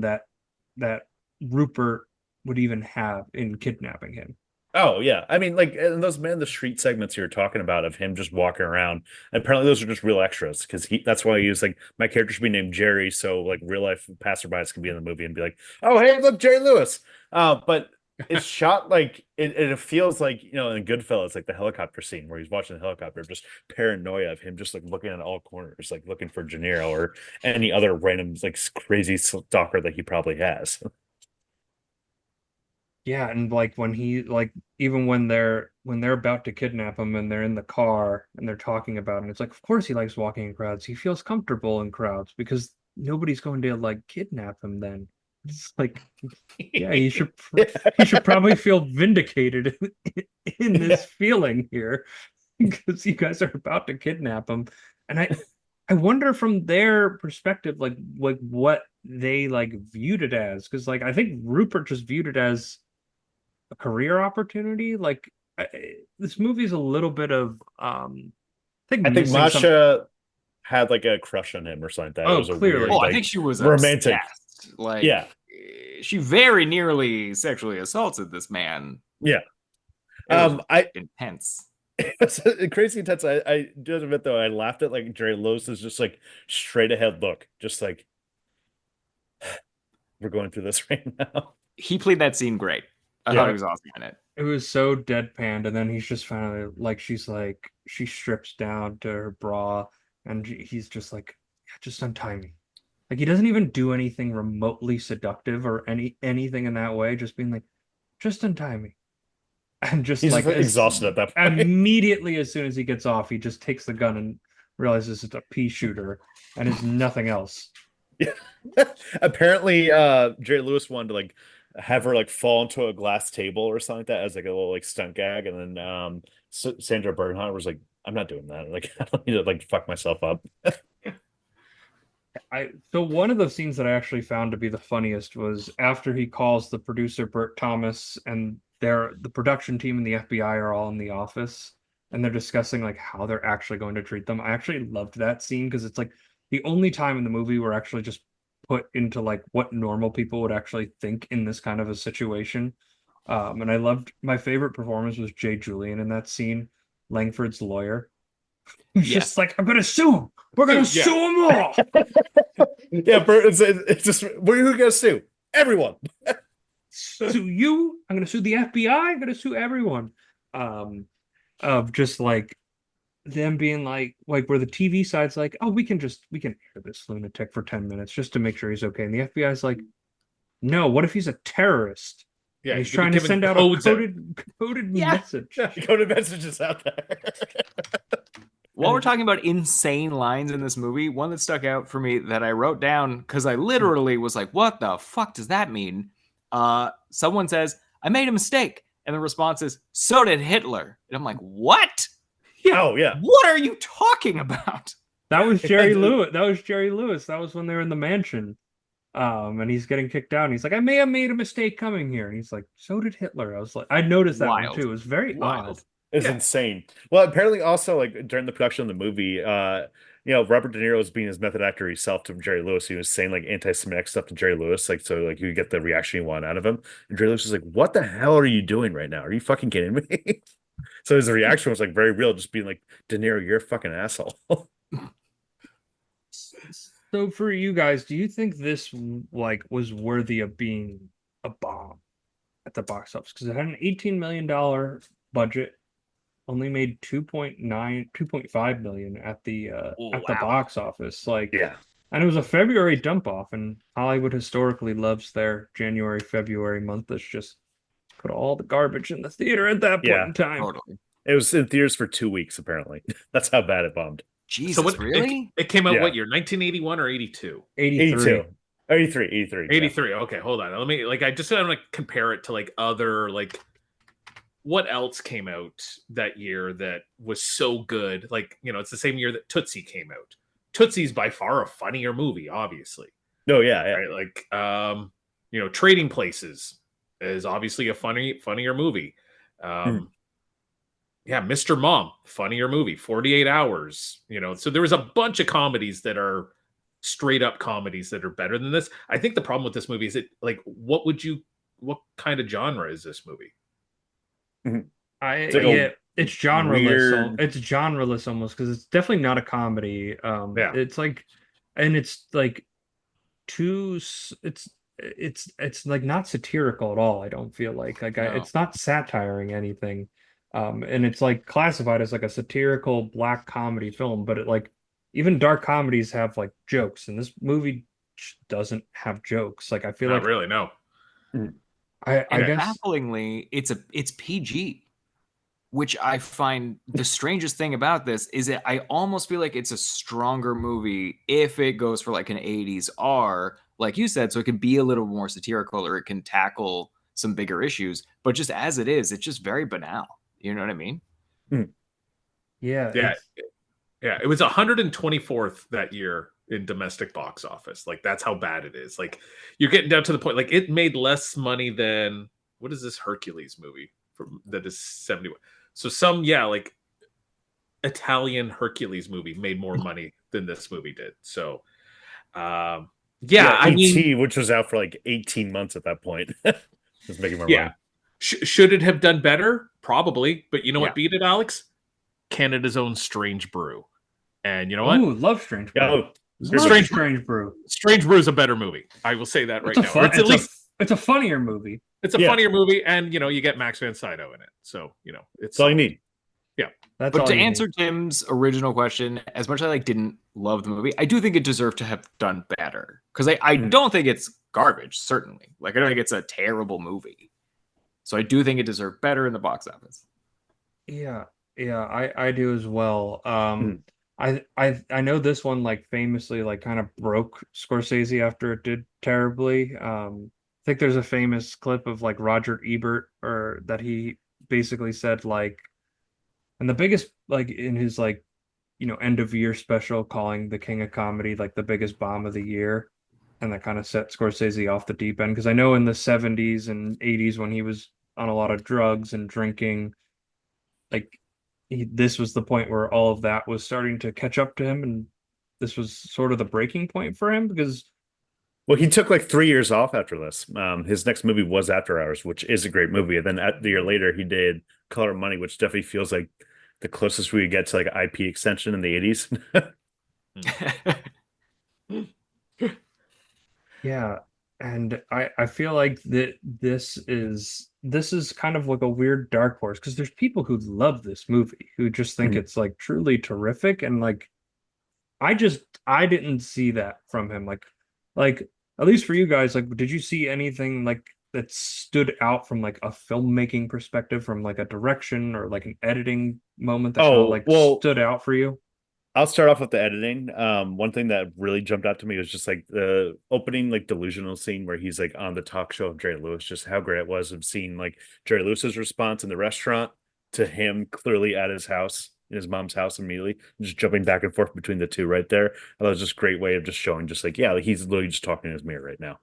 that Rupert would even have in kidnapping him. oh yeah. I mean, like and those man the street segments you're talking about of him just walking around. Apparently, those are just real extras because that's why he was like, my character should be named Jerry, so like real life passerbys can be in the movie and be like, oh hey, look, Jerry Lewis. But it's shot like it feels like in Goodfellas, like the helicopter scene where he's watching the helicopter, just paranoia of him just like looking at all corners, like looking for De Niro or any other random like crazy stalker that he probably has. Yeah, and like when he like even when they're about to kidnap him and they're in the car and they're talking about it, it's like of course he likes walking in crowds. He feels comfortable in crowds because nobody's going to like kidnap him then. It's like yeah, he should probably feel vindicated in this feeling here because you guys are about to kidnap him. And I wonder from their perspective like what they like viewed it as because like I think Rupert just viewed it as a career opportunity. Like this movie's a little bit of I think I think missing some. Masha had like a crush on him or something like that. It Oh, was a weird, clearly. Oh, I like think she was romantic. obsessed. Like, Yeah, she very nearly sexually assaulted this man. yeah. It was I intense. it's crazy intense. I do admit though, I laughed at like Jerry Lewis's just like straight ahead look, just like we're going through this right now. He played that scene great. I Yeah. thought he was awesome in it. It was so deadpanned, and then he's just finally like she strips down to her bra, And he's just like, yeah, just untie me. Like he doesn't even do anything remotely seductive or anything in that way. Just being like, just untie me. And just He's like as exhausted at that point. immediately as soon as he gets off, he just takes the gun and realizes it's a pea shooter and is nothing else. Yeah. Apparently, Jerry Lewis wanted to like have her like fall into a glass table or something like that as like a little like stunt gag, and then Sandra Bernhardt was like, "I'm not doing that. Like, I don't need to like fuck myself up." So one of the scenes that I actually found to be the funniest was after he calls the producer Bert Thomas and the production team and the FBI are all in the office and they're discussing like how they're actually going to treat them. I actually loved that scene because it's like the only time in the movie we're actually just put into like what normal people would actually think in this kind of a situation. And I loved my favorite performance was Jay Julian in that scene, Langford's lawyer. He's just like, I'm gonna sue him. We're gonna sue them all. Yeah, Bert, it's just who are you gonna sue? Everyone. Sue you. I'm gonna sue the FBI. I'm gonna sue everyone. Of just like them being like where the TV side's like, oh, we can air this lunatic for 10 minutes just to make sure he's okay. And the FBI's like, no, what if he's a terrorist? Yeah, and he's trying to send out a coded message. Coded messages out there. While we're talking about insane lines in this movie, one that stuck out for me that I wrote down because I literally was like, what the fuck does that mean? Someone says, I made a mistake. And the response is, so did Hitler. And I'm like, what? Yeah. Oh, yeah. What are you talking about? That was Jerry Lewis. That was when they were in the mansion. And he's getting kicked out. And he's like, I may have made a mistake coming here. And he's like, so did Hitler. I was like, I noticed that one too. It was very odd. It's insane. Well, apparently also like during the production of the movie, Robert De Niro was being his method actor himself to Jerry Lewis. He was saying like anti-Semitic stuff to Jerry Lewis, like so like you get the reaction you want out of him. And Jerry Lewis was like, "What the hell are you doing right now? Are you fucking kidding me?" So his reaction was like very real, just being like, "De Niro, you're a fucking asshole." So for you guys, do you think this like was worthy of being a bomb at the box office? Because it had an $18 million budget. Only made 2.5 million at the box office. Like, yeah. And it was a February dump off, and Hollywood historically loves their January, February month. That's just put all the garbage in the theater at that point in time. Totally. It was in theaters for 2 weeks, apparently. That's how bad it bombed. Jesus, so really? It came out what year? 1981 or 82? 82. 83. Okay, hold on. Let me I just want to compare it to like other like what else came out that year that was so good? Like, it's the same year that Tootsie came out. Tootsie's by far a funnier movie, obviously. Oh, yeah. Right? Like, Trading Places is obviously a funnier movie. Yeah, Mr. Mom, funnier movie. 48 Hours, So there was a bunch of comedies that are straight up comedies that are better than this. I think the problem with this movie is what kind of genre is this movie? It's genreless. It's genreless almost because it's definitely not a comedy. It's like, and it's like it's like not satirical at all. I don't feel like it's not satiring anything. And it's like classified as like a satirical black comedy film, but even dark comedies have like jokes, and this movie doesn't have jokes. Like I feel not really, no. I guess bafflingly, it's PG, which I find the strangest thing about this is that I almost feel like it's a stronger movie if it goes for like an 80s R, like you said, so it can be a little more satirical or it can tackle some bigger issues. But just as it is, it's just very banal. You know what I mean? Yeah. It was 124th that year in domestic box office. Like that's how bad it is. Like you're getting down to the point. Like it made less money than what is this Hercules movie that is 71? So like Italian Hercules movie made more money than this movie did. So I mean, E.T., which was out for like 18 months at that point, was making more money. Should it have done better? Probably, but you know what beat it, Alex? Canada's own Strange Brew. And you know what? Ooh, love Strange Brew. Strange Brew. Strange Brew is a better movie. I will say that right now. It's a funnier movie. It's a funnier movie, and you get Max von Sydow in it. So it's all you need. That's But all to you answer need. Tim's original question, as much as I didn't love the movie, I do think it deserved to have done better. Because I don't think it's garbage, certainly. Like, I don't think it's a terrible movie. So I do think it deserved better in the box office. Yeah, yeah, I do as well. Mm. I know this one like famously like kind of broke Scorsese after it did terribly. I think there's a famous clip of like Roger Ebert or that he basically said like, and the biggest like in his like end of year special calling The King of Comedy like the biggest bomb of the year, and that kind of set Scorsese off the deep end because I know in the 70s and 80s when he was on a lot of drugs and drinking, like this was the point where all of that was starting to catch up to him, and this was sort of the breaking point for him because Well, he took like 3 years off after this. His next movie was After Hours, which is a great movie. And then the year later, he did Color of Money, which definitely feels like the closest we get to like IP extension in the 80s. yeah, and I feel like that this is kind of like a weird dark horse because there's people who love this movie who just think Mhm. it's like truly terrific, and like I didn't see that from him. Like at least for you guys, like did you see anything like that stood out from like a filmmaking perspective, from like a direction or like an editing moment that kind of Oh, like well, stood out for you? I'll start off with the editing. One thing that really jumped out to me was just like the opening, like delusional scene where he's like on the talk show of Jerry Lewis, just how great it was of seeing like Jerry Lewis's response in the restaurant to him clearly at his house, in his mom's house immediately, just jumping back and forth between the two right there. That was just a great way of just showing just like, yeah, like he's literally just talking in his mirror right now.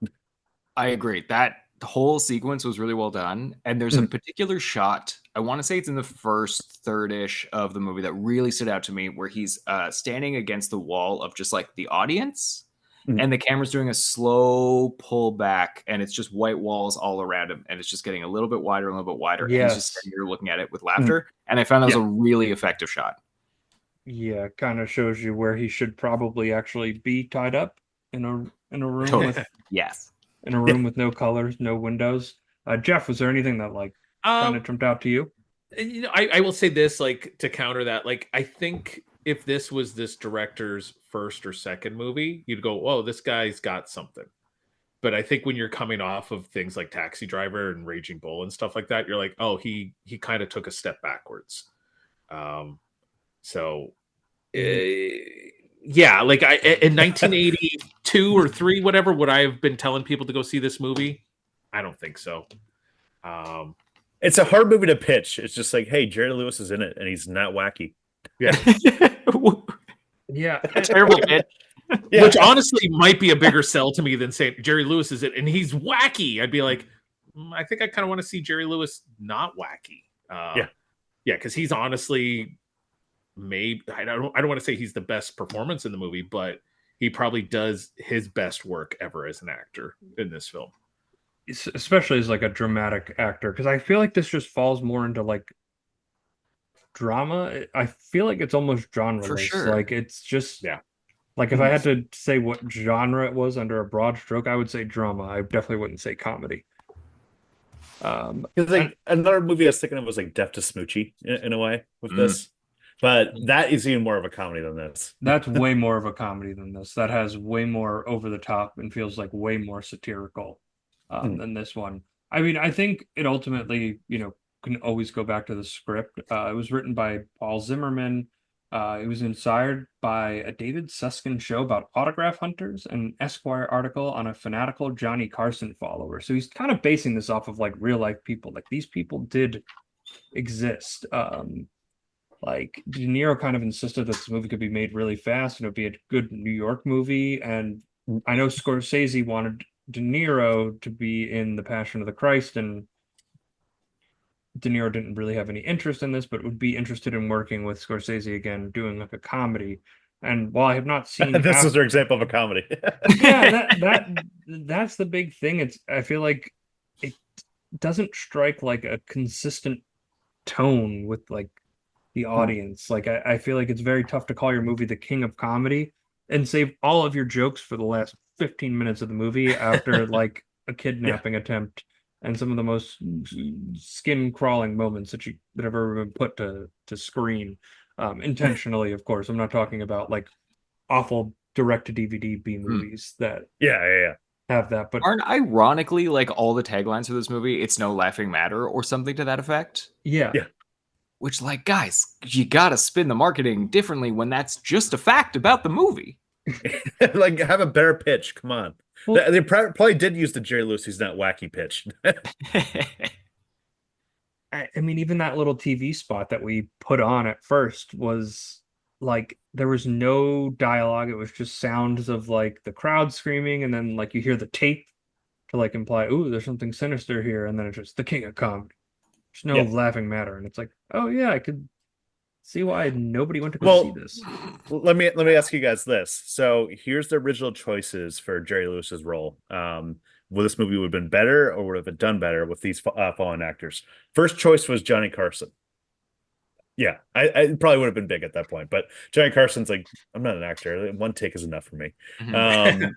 I agree. That whole sequence was really well done. And there's a Mhm. particular shot, I want to say it's in the first third-ish of the movie that really stood out to me, where he's standing against the wall of just like the audience. Mhm. And the camera's doing a slow pull back, and it's just white walls all around him. And it's just getting a little bit wider and a little bit wider. And he's just Yes. sitting here looking at it with Mhm. laughter. And I found that was Yeah. a really effective shot. Yeah, kind of shows you where he should probably actually be tied up in a room Totally. with Yes. Yeah. no colors, no windows. Jeff, was there anything that like kind of Um, jumped out to you? I will say this, like, to counter that, like, I think if this was this director's first or second movie, you'd go, "Oh, this guy's got something." But I think when you're coming off of things like Taxi Driver and Raging Bull and stuff like that, you're like, "Oh, he kind of took a step backwards." Um, so yeah, like in 1982 or three, whatever, would I have been telling people to go see this movie? I don't think so. Um, It's a hard movie to pitch. It's just like, hey, Jerry Lewis is in it and he's not wacky. yeah, Yeah, Terrible pitch. Yeah. which honestly might be a bigger sell to me than saying Jerry Lewis is it and he's wacky. I'd be like, I think I kind of want to see Jerry Lewis not wacky. Yeah. Yeah, because he's honestly maybe I don't want to say he's the best performance in the movie, but he probably does his best work ever as an actor in this film. especially as like a dramatic actor, because I feel like this just falls more into like drama. I feel like it's almost For genreless. sure. Like it's just Yeah. like if I had to say what genre it was under a broad stroke, I would say drama. I definitely wouldn't say comedy. Because And like another movie I was thinking of was like Death to Smoochie in a way with this, but that is even more of a comedy than this. that's way more of a comedy than this. That has way more over the top and feels like way more satirical Mm. than this one. I mean, I think it ultimately, can always go back to the script. It was written by Paul Zimmerman. It was inspired by a David Susskind show about autograph hunters and an Esquire article on a fanatical Johnny Carson follower. So he's kind of basing this off of like real life people. Like these people did exist. Like De Niro kind of insisted that this movie could be made really fast and it would be a good New York movie. And I know Scorsese wanted De Niro to be in The Passion of the Christ, and De Niro didn't really have any interest in this, but would be interested in working with Scorsese again, doing like a comedy. And while I have not seen This is their example of a comedy. yeah, that's the big thing. I feel like it doesn't strike like a consistent tone with like the audience. Like I feel like it's very tough to call your movie the king of comedy and save all of your jokes for the last 15 minutes of the movie after like a Yeah. kidnapping attempt. and some of the most skin crawling moments that have ever been put to screen, intentionally, of course. I'm not talking about like awful direct to DVD B movies that Yeah. have that, but Aren't ironically like all the taglines for this movie, it's no laughing matter or something to that effect? yeah. Yeah. Which, like, guys, you gotta spin the marketing differently when that's just a fact about the movie. Like, have a better pitch. Come on. Well, They probably did use the Jerry Lewis, he's not wacky pitch. I mean, even that little TV spot that we put on at first was like there was no dialogue. It was just sounds of like the crowd screaming, and then like you hear the tape to like imply, "Ooh, there's something sinister here," and then it's just the king of comedy. There's no Yeah. laughing matter, and it's like, oh yeah, I could see why nobody went to go see Well, this. let me ask you guys this. So here's the original choices for Jerry Lewis's role. Will this movie would have been better, or would have it done better with these fallen actors? First choice was Johnny Carson. Yeah, I probably would have been big at that point, but Johnny Carson's like, I'm not an actor. One take is enough for me. Mhm.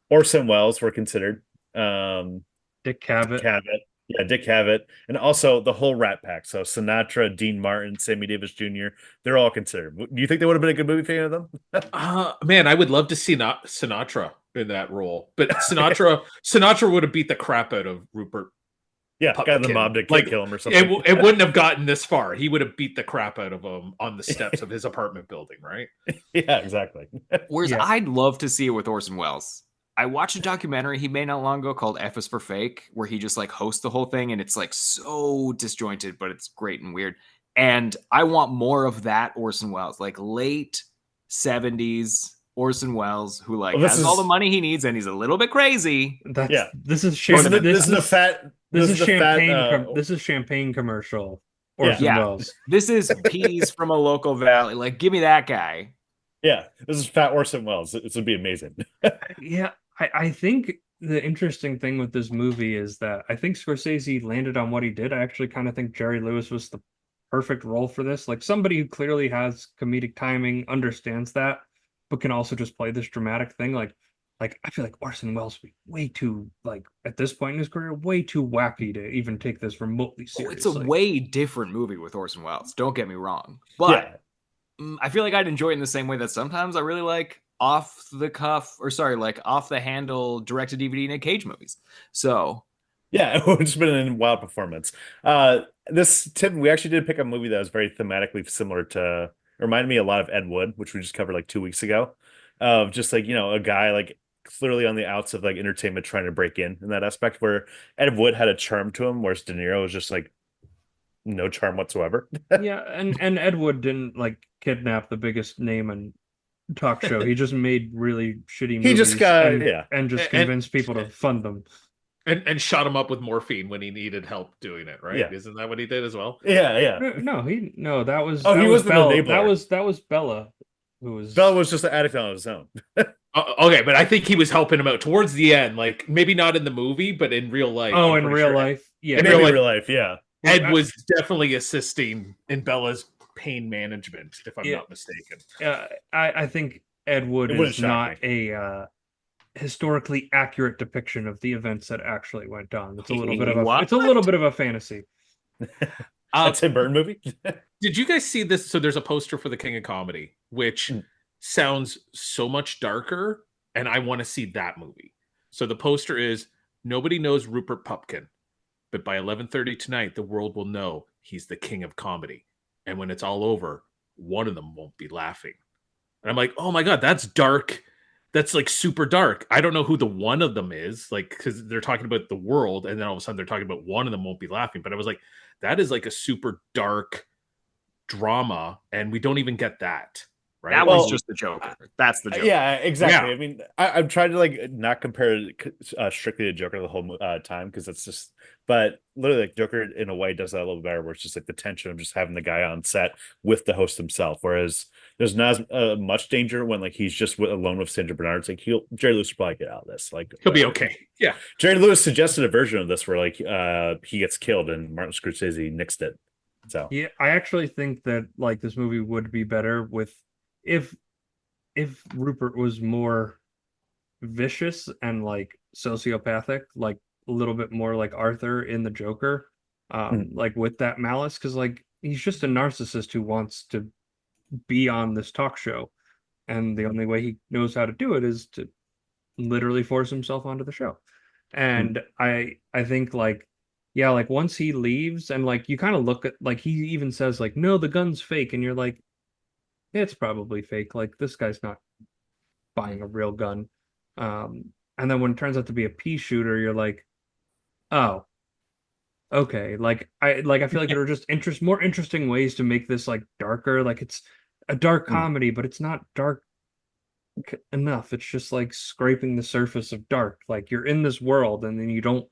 Orson Welles were considered. Um, Dick Cavett. Cavett. Yeah, Dick Cavett. And also the whole Rat Pack. So Sinatra, Dean Martin, Sammy Davis Jr., they're all considered. Do you think they would have been a good movie for any of them? Man, I would love to see Sinatra in that role, but Sinatra would have beat the crap out of Rupert Yeah, got the Pupkin. mob to Like kill him or something. it wouldn't have gotten this far. He would have beat the crap out of him on the steps of his apartment building, right? Yeah, exactly. Whereas Yeah. I'd love to see it with Orson Welles. I watched a documentary he made not long ago called F is for Fake, where he just like hosts the whole thing, and it's like so disjointed, but it's great and weird. And I want more of that Orson Welles, like late 70s Orson Welles, who like Well, this has all the is money he needs and he's a little bit crazy. That's yeah. this is This is champagne. this is a fat. This is the fat. champagne. This is champagne commercial. Yeah. Orson Yeah. Welles. This is peas from a local valley. Like, give me that guy. Yeah, this is fat Orson Welles. This would be amazing. Yeah, I think the interesting thing with this movie is that I think Scorsese landed on what he did. I actually kind of think Jerry Lewis was the perfect role for this. Like somebody who clearly has comedic timing, understands that, but can also just play this dramatic thing. Like I feel like Orson Welles would be way too like at this point in his career, way too wacky to even take this remotely Oh, it's a seriously. way different movie with Orson Welles. Don't get me wrong. But I feel like I'd enjoy it in the same way that sometimes I really like off the handle direct to DVD Nick Cage movies. So Yeah, it's been a wild performance. This Tim, we actually did pick a movie that was very thematically similar to, reminded me a lot of Ed Wood, which we just covered like 2 weeks ago. Of just like, a guy like clearly on the outs of like entertainment trying to break in that aspect, where Ed Wood had a charm to him, whereas De Niro was just like no charm whatsoever. Yeah, and Ed Wood didn't like kidnap the biggest name and talk show. He just made really shitty He movies just got and just convinced people to fund them. And shot him up with morphine when he needed help doing it, right? Yeah. Isn't that what he did as well? Yeah. No, that was Oh, that he was was the Bella. enabler. That was Bella, who was Bella was just an addict on his own. Okay, but I think he was helping him out towards the end, like maybe not in the movie, but in real life. Oh, I'm in pretty real sure life, yeah. In Maybe real in life, real life, yeah. Ed was definitely assisting in Bella's pain management, if I'm not mistaken. I think Ed Wood It wouldn't is shock not me. a historically accurate depiction of the events that actually went on. It's a little bit of What? it's a little bit of a fantasy. That's a Burn movie. Did you guys see this? So there's a poster for the King of Comedy, which sounds so much darker, and I want to see that movie. So the poster is nobody knows Rupert Pupkin, but by 11:30 tonight, the world will know he's the king of comedy. And when it's all over, one of them won't be laughing. And I'm like, oh my God, that's dark. That's like super dark. I don't know who the one of them is, like, because they're talking about the world, and then all of a sudden they're talking about one of them won't be laughing. But I was like, that is like a super dark drama, and we don't even get that. Right? that Well, one's just the Joker. That's the Joker. Yeah, exactly. Yeah. I mean, I'm trying to like not compare it strictly to Joker the whole time, because it's just, but literally like Joker in a way does that a little better, where it's just like the tension of just having the guy on set with the host himself. Whereas there's not as much danger when like he's just alone with Sandra Bernard. It's like Jerry Lewis will probably get out of this. Like He'll be whatever. okay. Yeah. Jerry Lewis suggested a version of this where like he gets killed and Martin Scorsese nixed it. So Yeah, I actually think that like this movie would be better with if Rupert was more vicious and like sociopathic, like a little bit more like Arthur in the Joker, like with that malice, because like he's just a narcissist who wants to be on this talk show, and the only way he knows how to do it is to literally force himself onto the show. And I think like yeah, like once he leaves and like you kind of look at like he even says like no, the gun's fake, and you're like it's probably fake. Like this guy's not buying a real gun. And then when it turns out to be a pea shooter, you're like, oh, okay. Like I feel like there are just more interesting ways to make this like darker. Like it's a dark comedy, but it's not dark enough. It's just like scraping the surface of dark. Like you're in this world and then you don't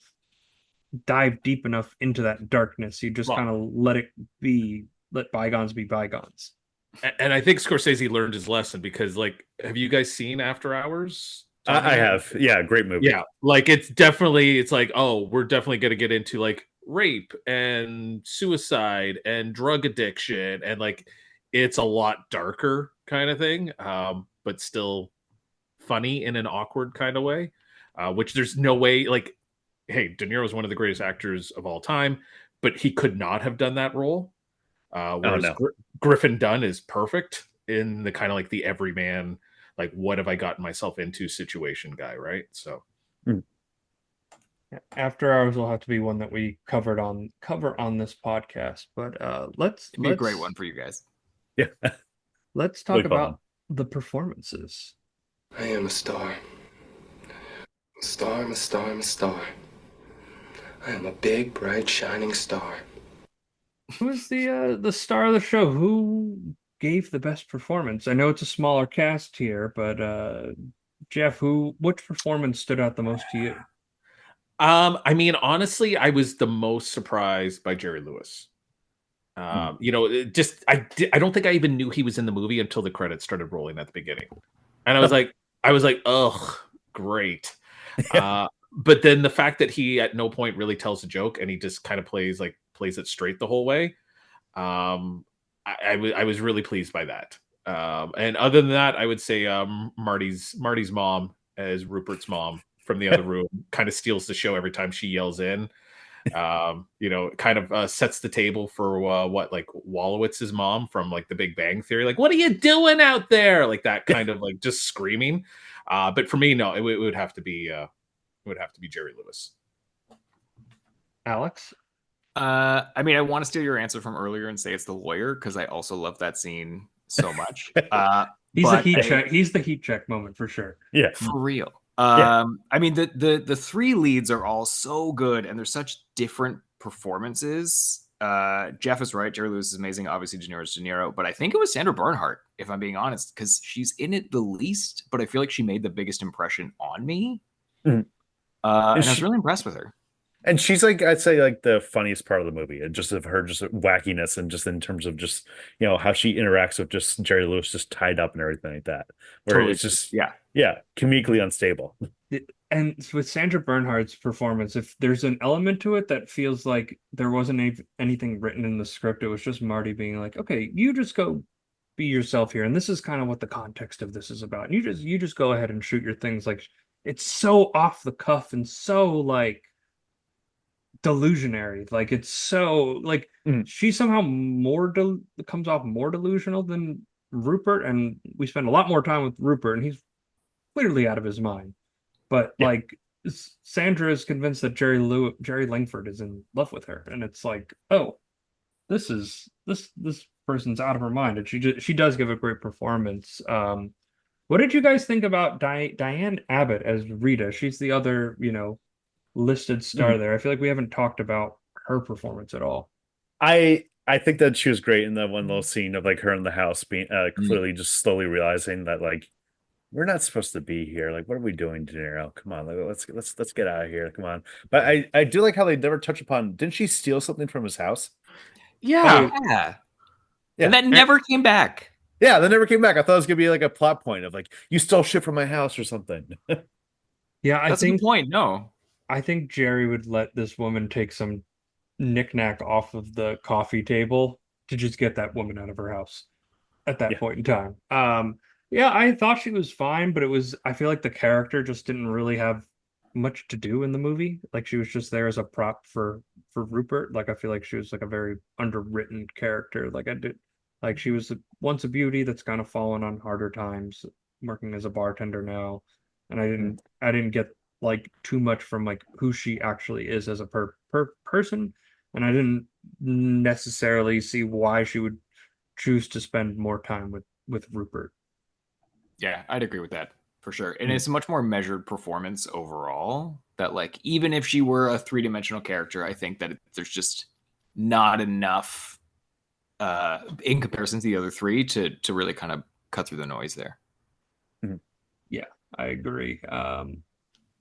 dive deep enough into that darkness. You just kind of let it be, let bygones be bygones. And I think Scorsese learned his lesson because, like, have you guys seen After Hours? I have. Yeah, great movie. Yeah, like it's like, oh, we're definitely going to get into like rape and suicide and drug addiction, and like it's a lot darker kind of thing, but still funny in an awkward kind of way, which there's no way. Like, hey, De Niro is one of the greatest actors of all time, but he could not have done that role. Whereas Griffin Dunn is perfect in the kind of like the everyman, like what have I gotten myself into situation guy, right? So After Hours will have to be one that we cover on this podcast, but let's It'd be a great one for you guys. Yeah. Let's talk about the performances. I am a star. A star, I'm a star, I'm a star. I am a big, bright, shining star. Who's the star of the show? Who gave the best performance? I know it's a smaller cast here, but Jeff, which performance stood out the most to you? I mean, honestly, I was the most surprised by Jerry Lewis. You know, I don't think I even knew he was in the movie until the credits started rolling at the beginning, and I was like, oh, great. But then the fact that he at no point really tells a joke and he just kind of plays it straight the whole way. I was really pleased by that. And other than that, I would say Marty's mom as Rupert's mom from the other room kind of steals the show every time she yells in. You know, kind of sets the table for what like Wolowitz's mom from like The Big Bang Theory, like what are you doing out there, like that kind of like just screaming. But for me, no, it would have to be Jerry Lewis. Alex? I mean, I want to steal your answer from earlier and say it's the lawyer because I also love that scene so much. He's the heat check. He's the heat check moment for sure. Yeah, for real. I mean, the three leads are all so good, and they're such different performances. Jeff is right. Jerry Lewis is amazing. Obviously, De Niro's De Niro, but I think it was Sandra Bernhard, if I'm being honest, because she's in it the least, but I feel like she made the biggest impression on me. And I was really impressed with her. And she's like, I'd say like the funniest part of the movie, and just of her just wackiness, and just in terms of just, you know, how she interacts with just Jerry Lewis just tied up and everything like that. Where Totally. it's just comedically unstable. And with Sandra Bernhard's performance, if there's an element to it that feels like there wasn't anything written in the script, it was just Marty being like, okay, you just go be yourself here, and this is kind of what the context of this is about. And you just go ahead and shoot your things. Like it's so off the cuff and so like delusionary. Like it's so like she somehow comes off more delusional than Rupert, and we spend a lot more time with Rupert, and he's clearly out of his mind. But like Sandra is convinced that Jerry Langford is in love with her, and it's like, oh, this person's out of her mind, and she does give a great performance. What did you guys think about Diane Abbott as Rita? She's the other, you know, listed star there. I feel like we haven't talked about her performance at all. I think that she was great in that one little scene of like her in the house being clearly just slowly realizing that like we're not supposed to be here. Like, what are we doing, De Niro? Come on, like, let's get out of here. Come on. But I do like how they never touch upon. Didn't she steal something from his house? Yeah. And that never came back. Yeah, that never came back. I thought it was gonna be like a plot point of like you stole shit from my house or something. Yeah, that's a good point. No, I think Jerry would let this woman take some knickknack off of the coffee table to just get that woman out of her house at that point in time. Yeah, I thought she was fine, but I feel like the character just didn't really have much to do in the movie. Like she was just there as a prop for Rupert. Like I feel like she was like a very underwritten character. Like she was once a beauty that's kind of fallen on harder times, working as a bartender now. And I didn't get like too much from like who she actually is as a per person, and I didn't necessarily see why she would choose to spend more time with Rupert. Yeah, I'd agree with that for sure. And Hmm. it's a much more measured performance overall. That like even if she were a three-dimensional character, I think that there's just not enough in comparison to the other three to really kind of cut through the noise there. Yeah, I agree.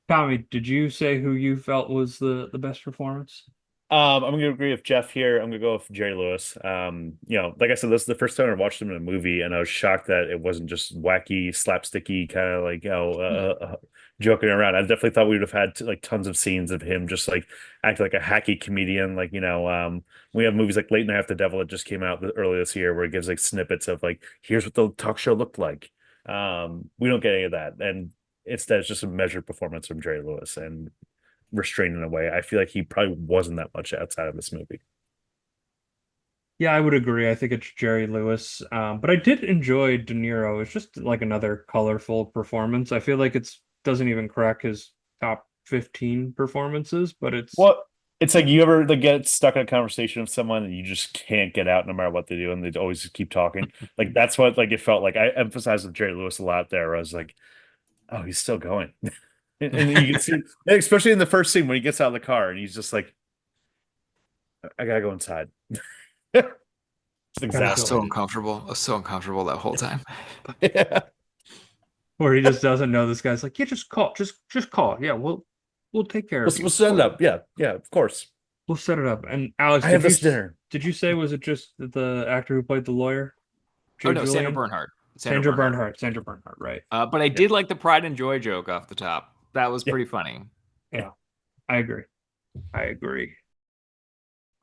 Tommy, did you say who you felt was the best performance? I'm gonna agree with Jeff here. I'm gonna go with Jerry Lewis. Like I said, this is the first time I watched him in a movie, and I was shocked that it wasn't just wacky, slapsticky, kind of like joking around. I definitely thought we would have had like tons of scenes of him just like acting like a hacky comedian. Like we have movies like Late Night After the Devil that just came out earlier this year, where it gives like snippets of like here's what the talk show looked like. We don't get any of that, and instead it's just a measured performance from Jerry Lewis, and restrained in a way. I feel like he probably wasn't that much outside of this movie. Yeah, I would agree. I think it's Jerry Lewis. But I did enjoy De Niro. It's just like another colorful performance. I feel like it's doesn't even crack his top 15 performances, but it's Well, it's like you ever like, get stuck in a conversation with someone and you just can't get out no matter what they do, and they always just keep talking. Like that's what like it felt like. I emphasized with Jerry Lewis a lot there. I was like, oh, he's still going. And you can see, especially in the first scene when he gets out of the car and he's just like, I gotta go inside. It's kind I of was so exasperated. uncomfortable. I was so uncomfortable that whole time. Yeah. where he just doesn't know this guy's like, yeah, just call. Yeah, we'll take care of We'll you. set it up. Yeah, yeah, of course. We'll set it up. And Alex, I have this dinner. did you say was it just the actor who played the lawyer, Oh Jay no, Sandra Julian? Bernhardt. Sandra Bernhardt, right? But I Yeah, did like the pride and joy joke off the top. That was Yeah. pretty funny. yeah, I agree. I agree.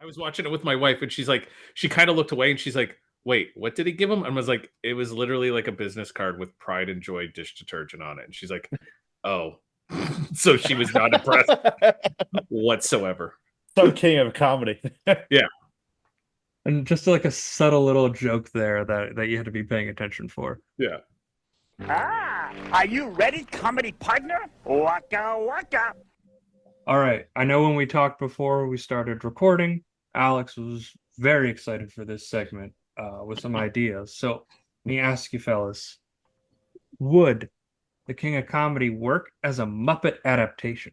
I was watching it with my wife, and she's like, she kind of looked away, and she's like, "Wait, what did he give him?" And I was like, "It was literally like a business card with Pride and Joy dish detergent on it." And she's like, "Oh," so she was not impressed whatsoever. Some king of comedy. Yeah, And just like a subtle little joke there that you had to be paying attention for. yeah. Ah, are you ready, comedy partner? Waka waka. All right. I know when we talked before we started recording, Alex was very excited for this segment with some ideas. So let me ask you, fellas, would The King of Comedy work as a Muppet adaptation?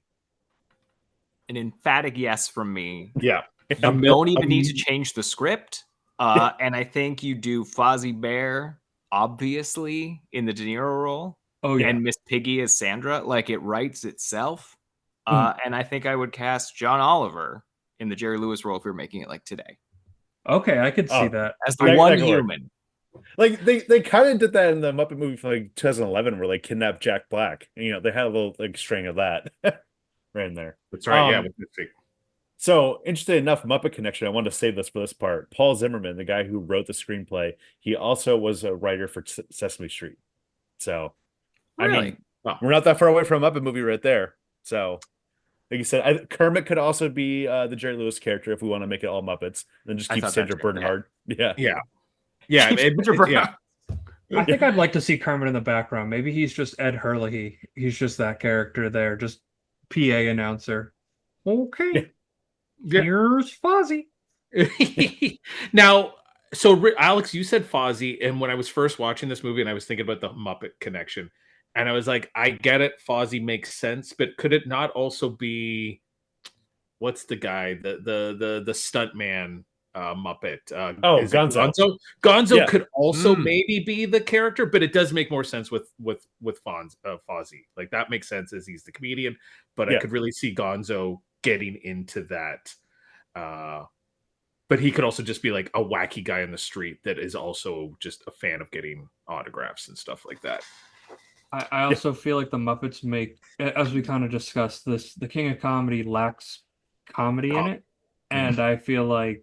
An emphatic yes from me. Yeah. You don't even need to change the script. And I think you do Fozzie Bear, obviously, in the De Niro role. Oh, yeah. And Miss Piggy as Sandra. Like, it writes itself. Hmm. And I think I would cast John Oliver in the Jerry Lewis role if we were making it like today. Okay, I could see Oh, that. As the That one could work. human. Like they kind of did that in the Muppet movie from like 2011, where they kidnapped Jack Black. And, they had a little like string of that right in there. That's right. Yeah. Um, So, interesting enough, Muppet Connection, I wanted to save this for this part. Paul Zimmerman, the guy who wrote the screenplay, he also was a writer for Sesame Street. So, I Really? mean, we're not that far away from a Muppet movie right there. So, like you said, Kermit could also be the Jerry Lewis character if we want to make it all Muppets. Then just I keep thought Sandra that too, Bernhard. Yeah. Yeah. Yeah. Yeah. I think I'd like to see Kermit in the background. Maybe he's just Ed Hurley. He's just that character there, just PA announcer. Okay, Yeah. here's Fozzie. Now, so Alex, you said Fozzie, and when I was first watching this movie, and I was thinking about the Muppet connection, and I was like, I get it, Fozzie makes sense, but could it not also be what's the guy, the stunt man Muppet? Oh, is it Gonzo. Gonzo? Gonzo Yeah. could also maybe be the character, but it does make more sense with Fozzie. Like that makes sense as he's the comedian, but I Yeah. could really see Gonzo getting into that. But he could also just be like a wacky guy in the street that is also just a fan of getting autographs and stuff like that. I also feel like the Muppets make, as we kind of discussed this, the King of Comedy lacks comedy in it, and I feel like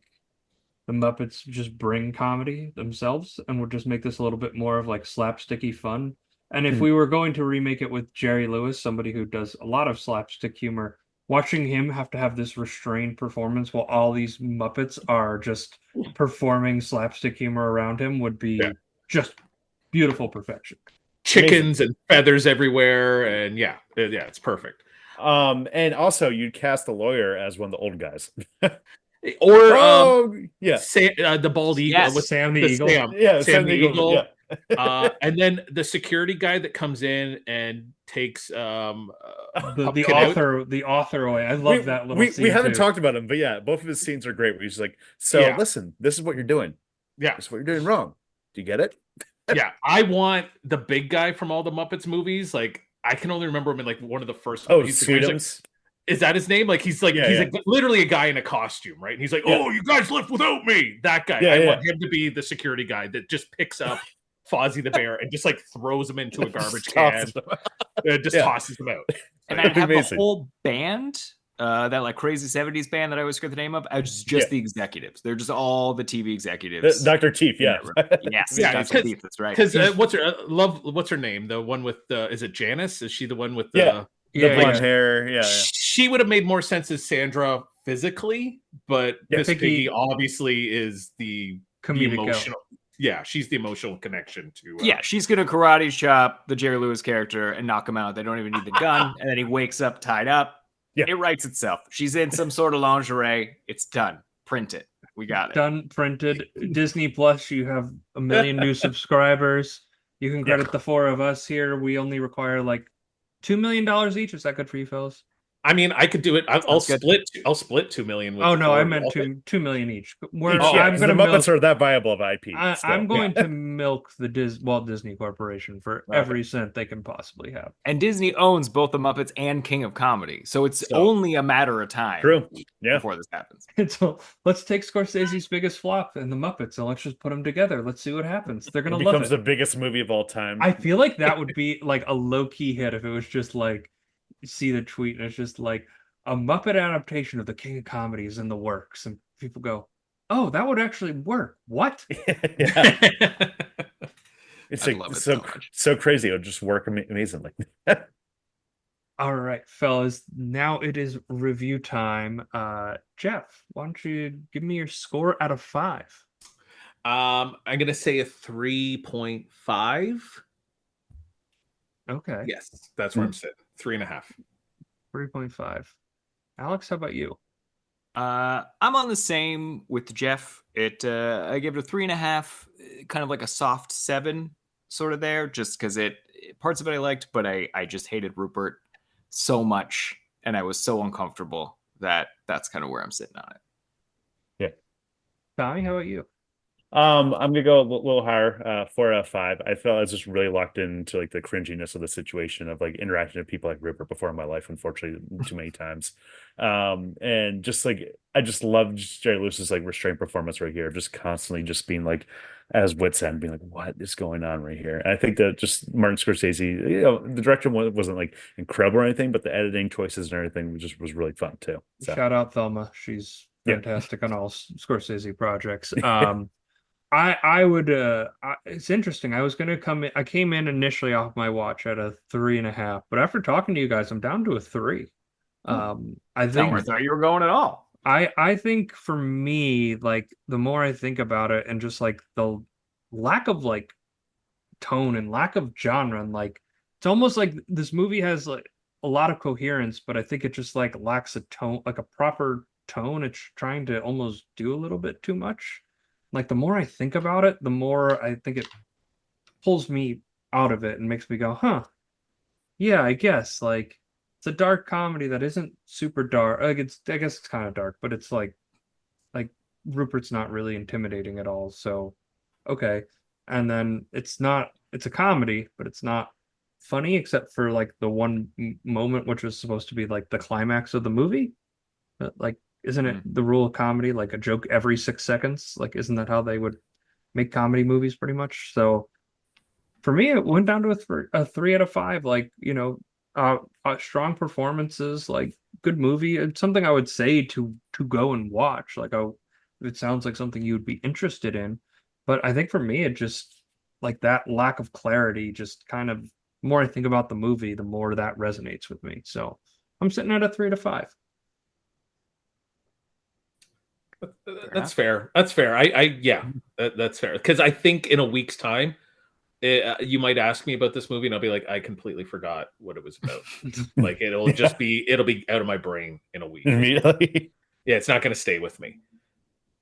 the Muppets just bring comedy themselves and would just make this a little bit more of like slapsticky fun. And if we were going to remake it with Jerry Lewis, somebody who does a lot of slapstick humor, watching him have to have this restrained performance while all these Muppets are just performing slapstick humor around him would Yeah. be just beautiful perfection. Chickens and feathers everywhere, and yeah, it's perfect. And also you'd cast the lawyer as one of the old guys. Or yeah, the bald eagle Yes. with Sam the Eagle. Sam the Eagle. Yeah. And then the security guy that comes in and takes The Pumpkin out. author away. I love that little scene we haven't too. talked about him, but yeah, both of his scenes are great. Where he's like, "So Yeah. listen, this is what you're doing. Yeah, This is what you're doing wrong. Do you get it?" yeah. I want the big guy from all the Muppets movies. Like I can only remember him in like one of the first. Oh, he's the guy who's like, Sweetums. is that his name? Like he's like Yeah, he's yeah. literally a guy in a costume, right? And he's like, Yeah. "Oh, you guys left without me." That guy. Yeah, I yeah. want him to be the security guy that just picks up Fozzie the Bear and just like throws him into a garbage can, just Yeah. tosses him out. And That'd I'd be have the amazing. whole band, that like crazy 70s band that I always forget the name of, as just Yeah. the executives. They're just all the TV executives. Dr. Teeth, in yeah. that room. Yes, Yeah, Dr. Teeth, that's right. Because what's her name? The one with is it Janice? Is she the one with the Yeah. The blonde hair. Yeah, yeah. She would have made more sense as Sandra physically, but Miss Piggy obviously is the emotional. Yeah, she's the emotional connection to. Yeah, she's gonna karate chop the Jerry Lewis character and knock him out. They don't even need the gun, and then he wakes up tied up. Yeah. It writes itself. She's in some sort of lingerie. It's done. Print it. We got it. Done, printed. Disney Plus, you have 1 million new subscribers. You can credit the four of us here. We only require like $2 million each. Is that good for you, fellas? I mean, I could do it. I'll split. I'll split 2 million. With oh no, I meant $2 million each. I'm gonna the Muppets are that viable of IP. I'm going to milk the Walt Disney Corporation for every cent they can possibly have. And Disney owns both the Muppets and King of Comedy, so it's only a matter of time. True. Yeah. Before this happens. So let's take Scorsese's biggest flop and the Muppets, and let's just put them together. Let's see what happens. They're gonna love it. Becomes the biggest movie of all time. I feel like that would be like a low key hit if it was just like, you see the tweet and it's just like, a Muppet adaptation of the King of Comedy is in the works, and people go, "Oh, that would actually work." What? It's like so crazy. It would just work amazingly. All right, fellas. Now it is review time. Jeff, why don't you give me your score out of 5? I'm gonna say a 3.5. Okay. Yes, that's where I'm sitting. 3.5. 3.5. Alex, how about you? I'm on the same with Jeff. I give it a 3.5, kind of like a soft 7, sort of there, just because parts of it I liked, but I just hated Rupert so much, and I was so uncomfortable that's kind of where I'm sitting on it. Yeah. Tommy, how about you? I'm gonna go a little higher, 4 out of 5. I felt I was just really locked into like the cringiness of the situation of like interacting with people like Rupert before in my life, unfortunately, too many times. And just like I just loved Jerry Lewis's like restrained performance right here, just constantly just being like at his wits end, being like, what is going on right here? And I think that just Martin Scorsese, the direction wasn't like incredible or anything, but the editing choices and everything just was really fun too. So. Shout out Thelma, she's fantastic on all Scorsese projects. I would it's interesting. I came in initially off my watch at a 3.5, but after talking to you guys, I'm down to a 3. I think I thought you were going at all. I think for me, like the more I think about it and just like the lack of like tone and lack of genre, and like it's almost like this movie has like a lot of coherence, but I think it just like lacks a tone, like a proper tone. It's trying to almost do a little bit too much. Like the more I think about it, the more I think it pulls me out of it and makes me go, huh, yeah, I guess like it's a dark comedy that isn't super dark. Like I guess it's kind of dark, but it's like Rupert's not really intimidating at all. So okay. And then it's a comedy, but it's not funny except for like the one moment which was supposed to be like the climax of the movie. Like, isn't it the rule of comedy, like a joke every 6 seconds? Like, isn't that how they would make comedy movies pretty much? So for me, it went down to a 3 out of 5. Like, strong performances, like good movie. It's something I would say to go and watch. Like, it sounds like something you would be interested in. But I think for me, it just like that lack of clarity just kind of, the more I think about the movie, the more that resonates with me. So I'm sitting at a 3 to 5. That's fair. That's fair. Yeah, that's fair. Because I think in a week's time, you might ask me about this movie, and I'll be like, I completely forgot what it was about. Like it'll be out of my brain in a week. Immediately. Yeah, it's not going to stay with me.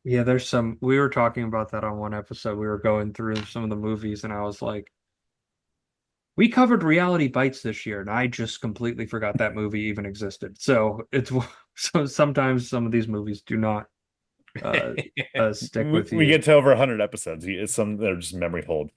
Yeah, we were talking about that on one episode. We were going through some of the movies, and I was like, we covered Reality Bites this year, and I just completely forgot that movie even existed. So so sometimes some of these movies do not stick with you. We get to over 100 episodes. Some that are just memory hold.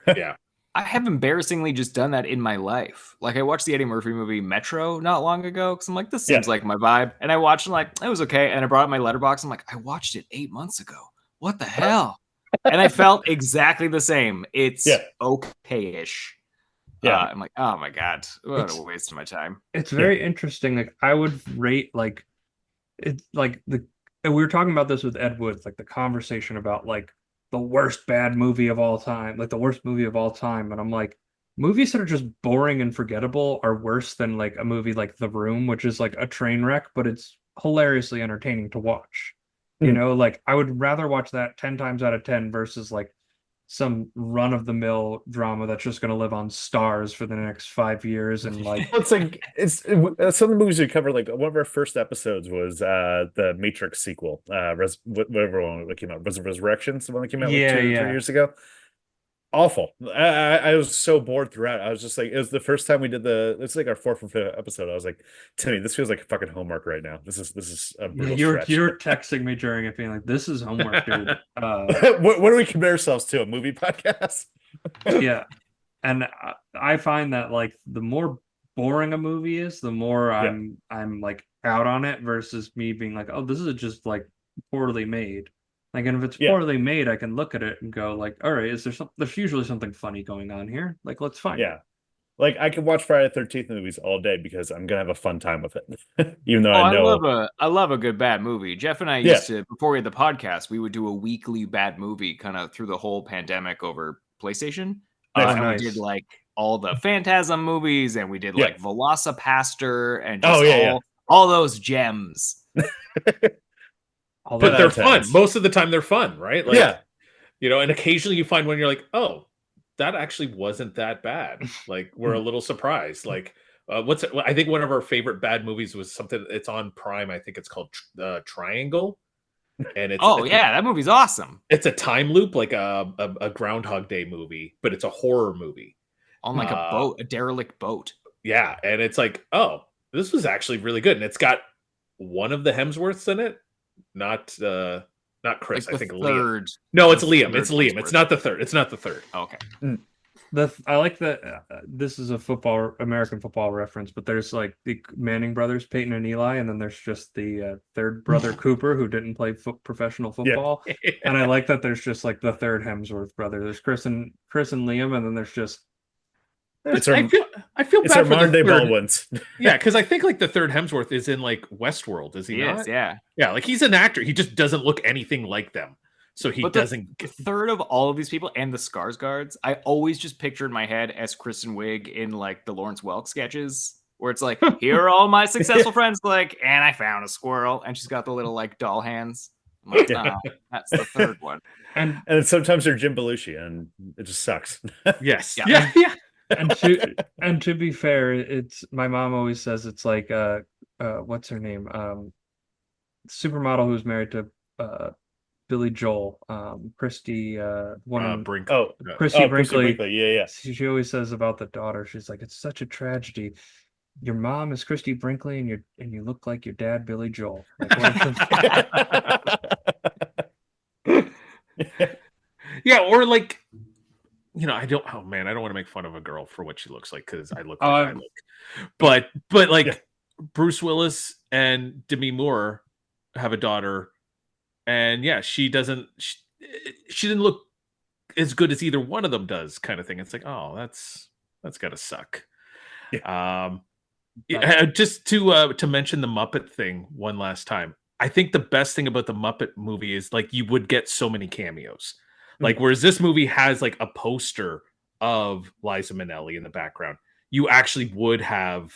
Yeah. I have embarrassingly just done that in my life. Like I watched the Eddie Murphy movie Metro not long ago because I'm like, this seems like my vibe. And I watched it like, it was okay. And I brought up my letterbox. I'm like, I watched it 8 months ago. What the hell? And I felt exactly the same. It's okay-ish. Yeah. I'm like, oh my God, what a waste of my time. It's very interesting. Like I would rate like it's like and we were talking about this with Ed Wood, like the conversation about like the worst bad movie of all time, like the worst movie of all time. And I'm like, movies that are just boring and forgettable are worse than like a movie like The Room, which is like a train wreck, but it's hilariously entertaining to watch. You know, like I would rather watch that 10 times out of 10 versus like some run-of-the-mill drama that's just going to live on Stars for the next 5 years. And like it's like some of the movies we covered, like one of our first episodes was the Matrix sequel, whatever one that came out, was it Resurrections, the one that came out like 2 or 3 years ago. Awful. I was so bored throughout. I was just like, it was the first time we did it's like our 4th or 5th episode. I was like, Timmy, this feels like fucking homework right now. This is a brutal stretch. You're texting me during it being like, this is homework, dude. What do we compare ourselves to? A movie podcast? Yeah. And I find that like the more boring a movie is, the more I'm like out on it versus me being like, oh, this is just like poorly made. Like, and if it's poorly made, I can look at it and go like, all right, there's usually something funny going on here. Like, let's find it. Like I could watch Friday the 13th movies all day because I'm gonna have a fun time with it. Even though I know I love a good bad movie. Jeff and I used to, before we had the podcast, we would do a weekly bad movie kind of through the whole pandemic over PlayStation. And we did like all the Phantasm movies, and we did like Velocipaster and just all those gems. But they're fun. Most of the time they're fun, right? Like, you know, and occasionally you find one you're like, oh, that actually wasn't that bad. Like we're a little surprised. Like I think one of our favorite bad movies was something, it's on Prime. I think it's called Triangle. And it's that movie's awesome. It's a time loop, like a Groundhog Day movie, but it's a horror movie. On like a boat, a derelict boat. Yeah. And it's like, oh, this was actually really good. And it's got one of the Hemsworths in it. Not Chris. Like I think third. Liam. No, it's Liam. It's Liam. It's not the third. It's not the third. Okay. I like that. This is a American football reference, but there's like the Manning brothers, Peyton and Eli, and then there's just the third brother Cooper who didn't play professional football. And I like that there's just like the third Hemsworth brother. There's Chris and Liam, and then there's just. I feel bad for modern day Baldwins. Yeah, because I think like the third Hemsworth is in like Westworld, is he not? Yeah. Yeah, like he's an actor. He just doesn't look anything like them. So he doesn't. The third of all of these people and the Skarsgårds, I always just picture in my head as Kristen Wiig in like the Lawrence Welk sketches, where it's like, here are all my successful friends, like, and I found a squirrel, and she's got the little like doll hands. I'm like, no, that's the third one. And sometimes they're Jim Belushi, and it just sucks. Yes. Yeah. And to be fair, it's my mom always says it's like what's her name? Supermodel who's married to Billy Joel, Christy Brinkley. Christy Brinkley. Yeah. She always says about the daughter, she's like, it's such a tragedy. Your mom is Christy Brinkley and you look like your dad, Billy Joel. Yeah, or like, you know, I don't want to make fun of a girl for what she looks like because I look like I look. But like Bruce Willis and Demi Moore have a daughter, and she didn't look as good as either one of them does, kind of thing. It's like, oh, that's gotta suck. Just to mention the Muppet thing one last time. I think the best thing about the Muppet movie is like you would get so many cameos. Like, whereas this movie has like a poster of Liza Minnelli in the background, you actually would have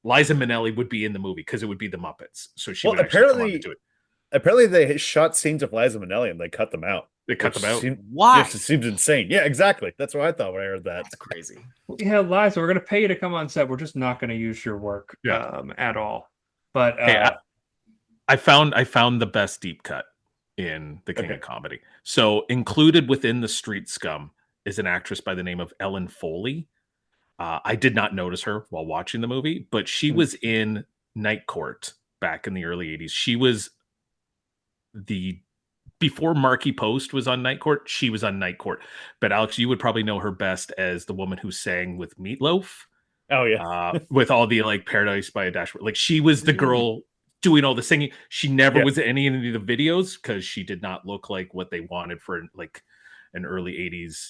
Liza Minnelli would be in the movie because it would be the Muppets. So she Well, would actually come on to do it. apparently they shot scenes of Liza Minnelli and they cut them out. They cut them out. Why? Yes, it seems insane. Yeah, exactly. That's what I thought when I heard that. That's crazy. Yeah, Liza, we're gonna pay you to come on set. We're just not gonna use your work at all. But Hey, I found the best deep cut in the King of Comedy. So included within the Street Scum is an actress by the name of Ellen Foley. I did not notice her while watching the movie, but she was in Night Court back in the early 80s. She was before Marky Post was on Night Court, she was on Night Court. But Alex, you would probably know her best as the woman who sang with Meatloaf. Oh yeah. With all the like Paradise by a Dashboard. Like she was the girl doing all the singing. She never was in any of the videos because she did not look like what they wanted for like an early 80s,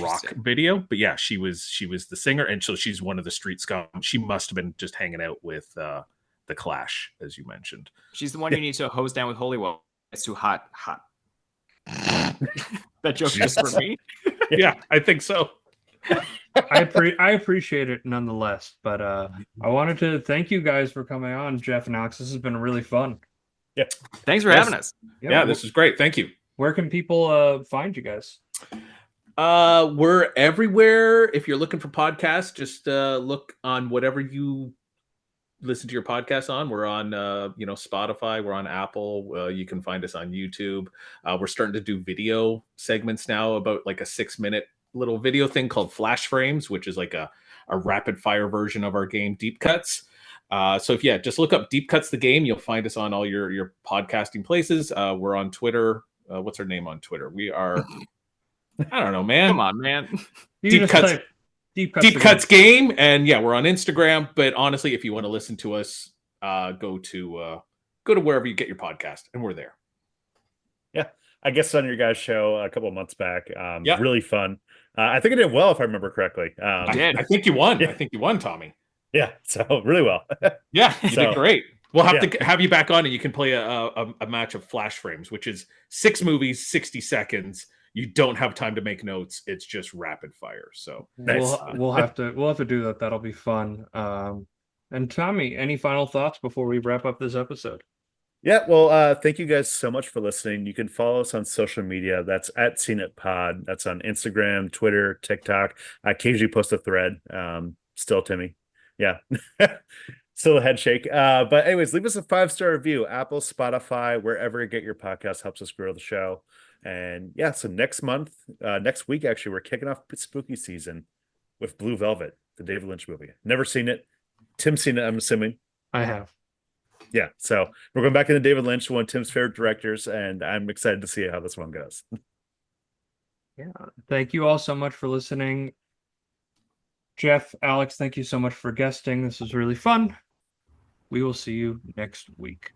rock video. But yeah, she was the singer, and so she's one of the Street Scum. She must have been just hanging out with the Clash, as you mentioned. She's the one you need to hose down with holy water. It's too hot. That joke just for me. Yeah, I think so. I appreciate it nonetheless. But I wanted to thank you guys for coming on, Jeff and Alex. This has been really fun. Yeah. Thanks for having us. Yeah, this is great. Thank you. Where can people find you guys? We're everywhere. If you're looking for podcasts, just look on whatever you listen to your podcast on. We're on Spotify, we're on Apple. You can find us on YouTube. We're starting to do video segments now, about like a 6-minute little video thing called Flash Frames, which is like a rapid fire version of our game Deep Cuts. So just look up Deep Cuts the game. You'll find us on all your podcasting places. We're on Twitter. What's our name on Twitter? We are I don't know, man. Come on, man. Deep Cuts game. And yeah, we're on Instagram. But honestly, if you want to listen to us, go to wherever you get your podcast, and we're there. Yeah. I guess on your guys' show a couple of months back. Really fun. I think I did well, if I remember correctly. I did. I think you won. Yeah. I think you won, Tommy. Yeah. So really well. Yeah, you did great. We'll have to have you back on, and you can play a match of Flash Frames, which is 6 movies, 60 seconds. You don't have time to make notes. It's just rapid fire. So nice. We'll have to do that. That'll be fun. And Tommy, any final thoughts before we wrap up this episode? Yeah, well, thank you guys so much for listening. You can follow us on social media. That's at CNETPod. That's on Instagram, Twitter, TikTok. I occasionally post a thread. Still Timmy. Yeah. Still a head shake. But anyways, leave us a 5-star review. Apple, Spotify, wherever you get your podcast helps us grow the show. And yeah, so next week, actually, we're kicking off spooky season with Blue Velvet, the David Lynch movie. Never seen it. Tim's seen it, I'm assuming. I have. Yeah, so we're going back into David Lynch, one of Tim's favorite directors, and I'm excited to see how this one goes. Yeah, thank you all so much for listening. Jeff, Alex, thank you so much for guesting. This was really fun. We will see you next week.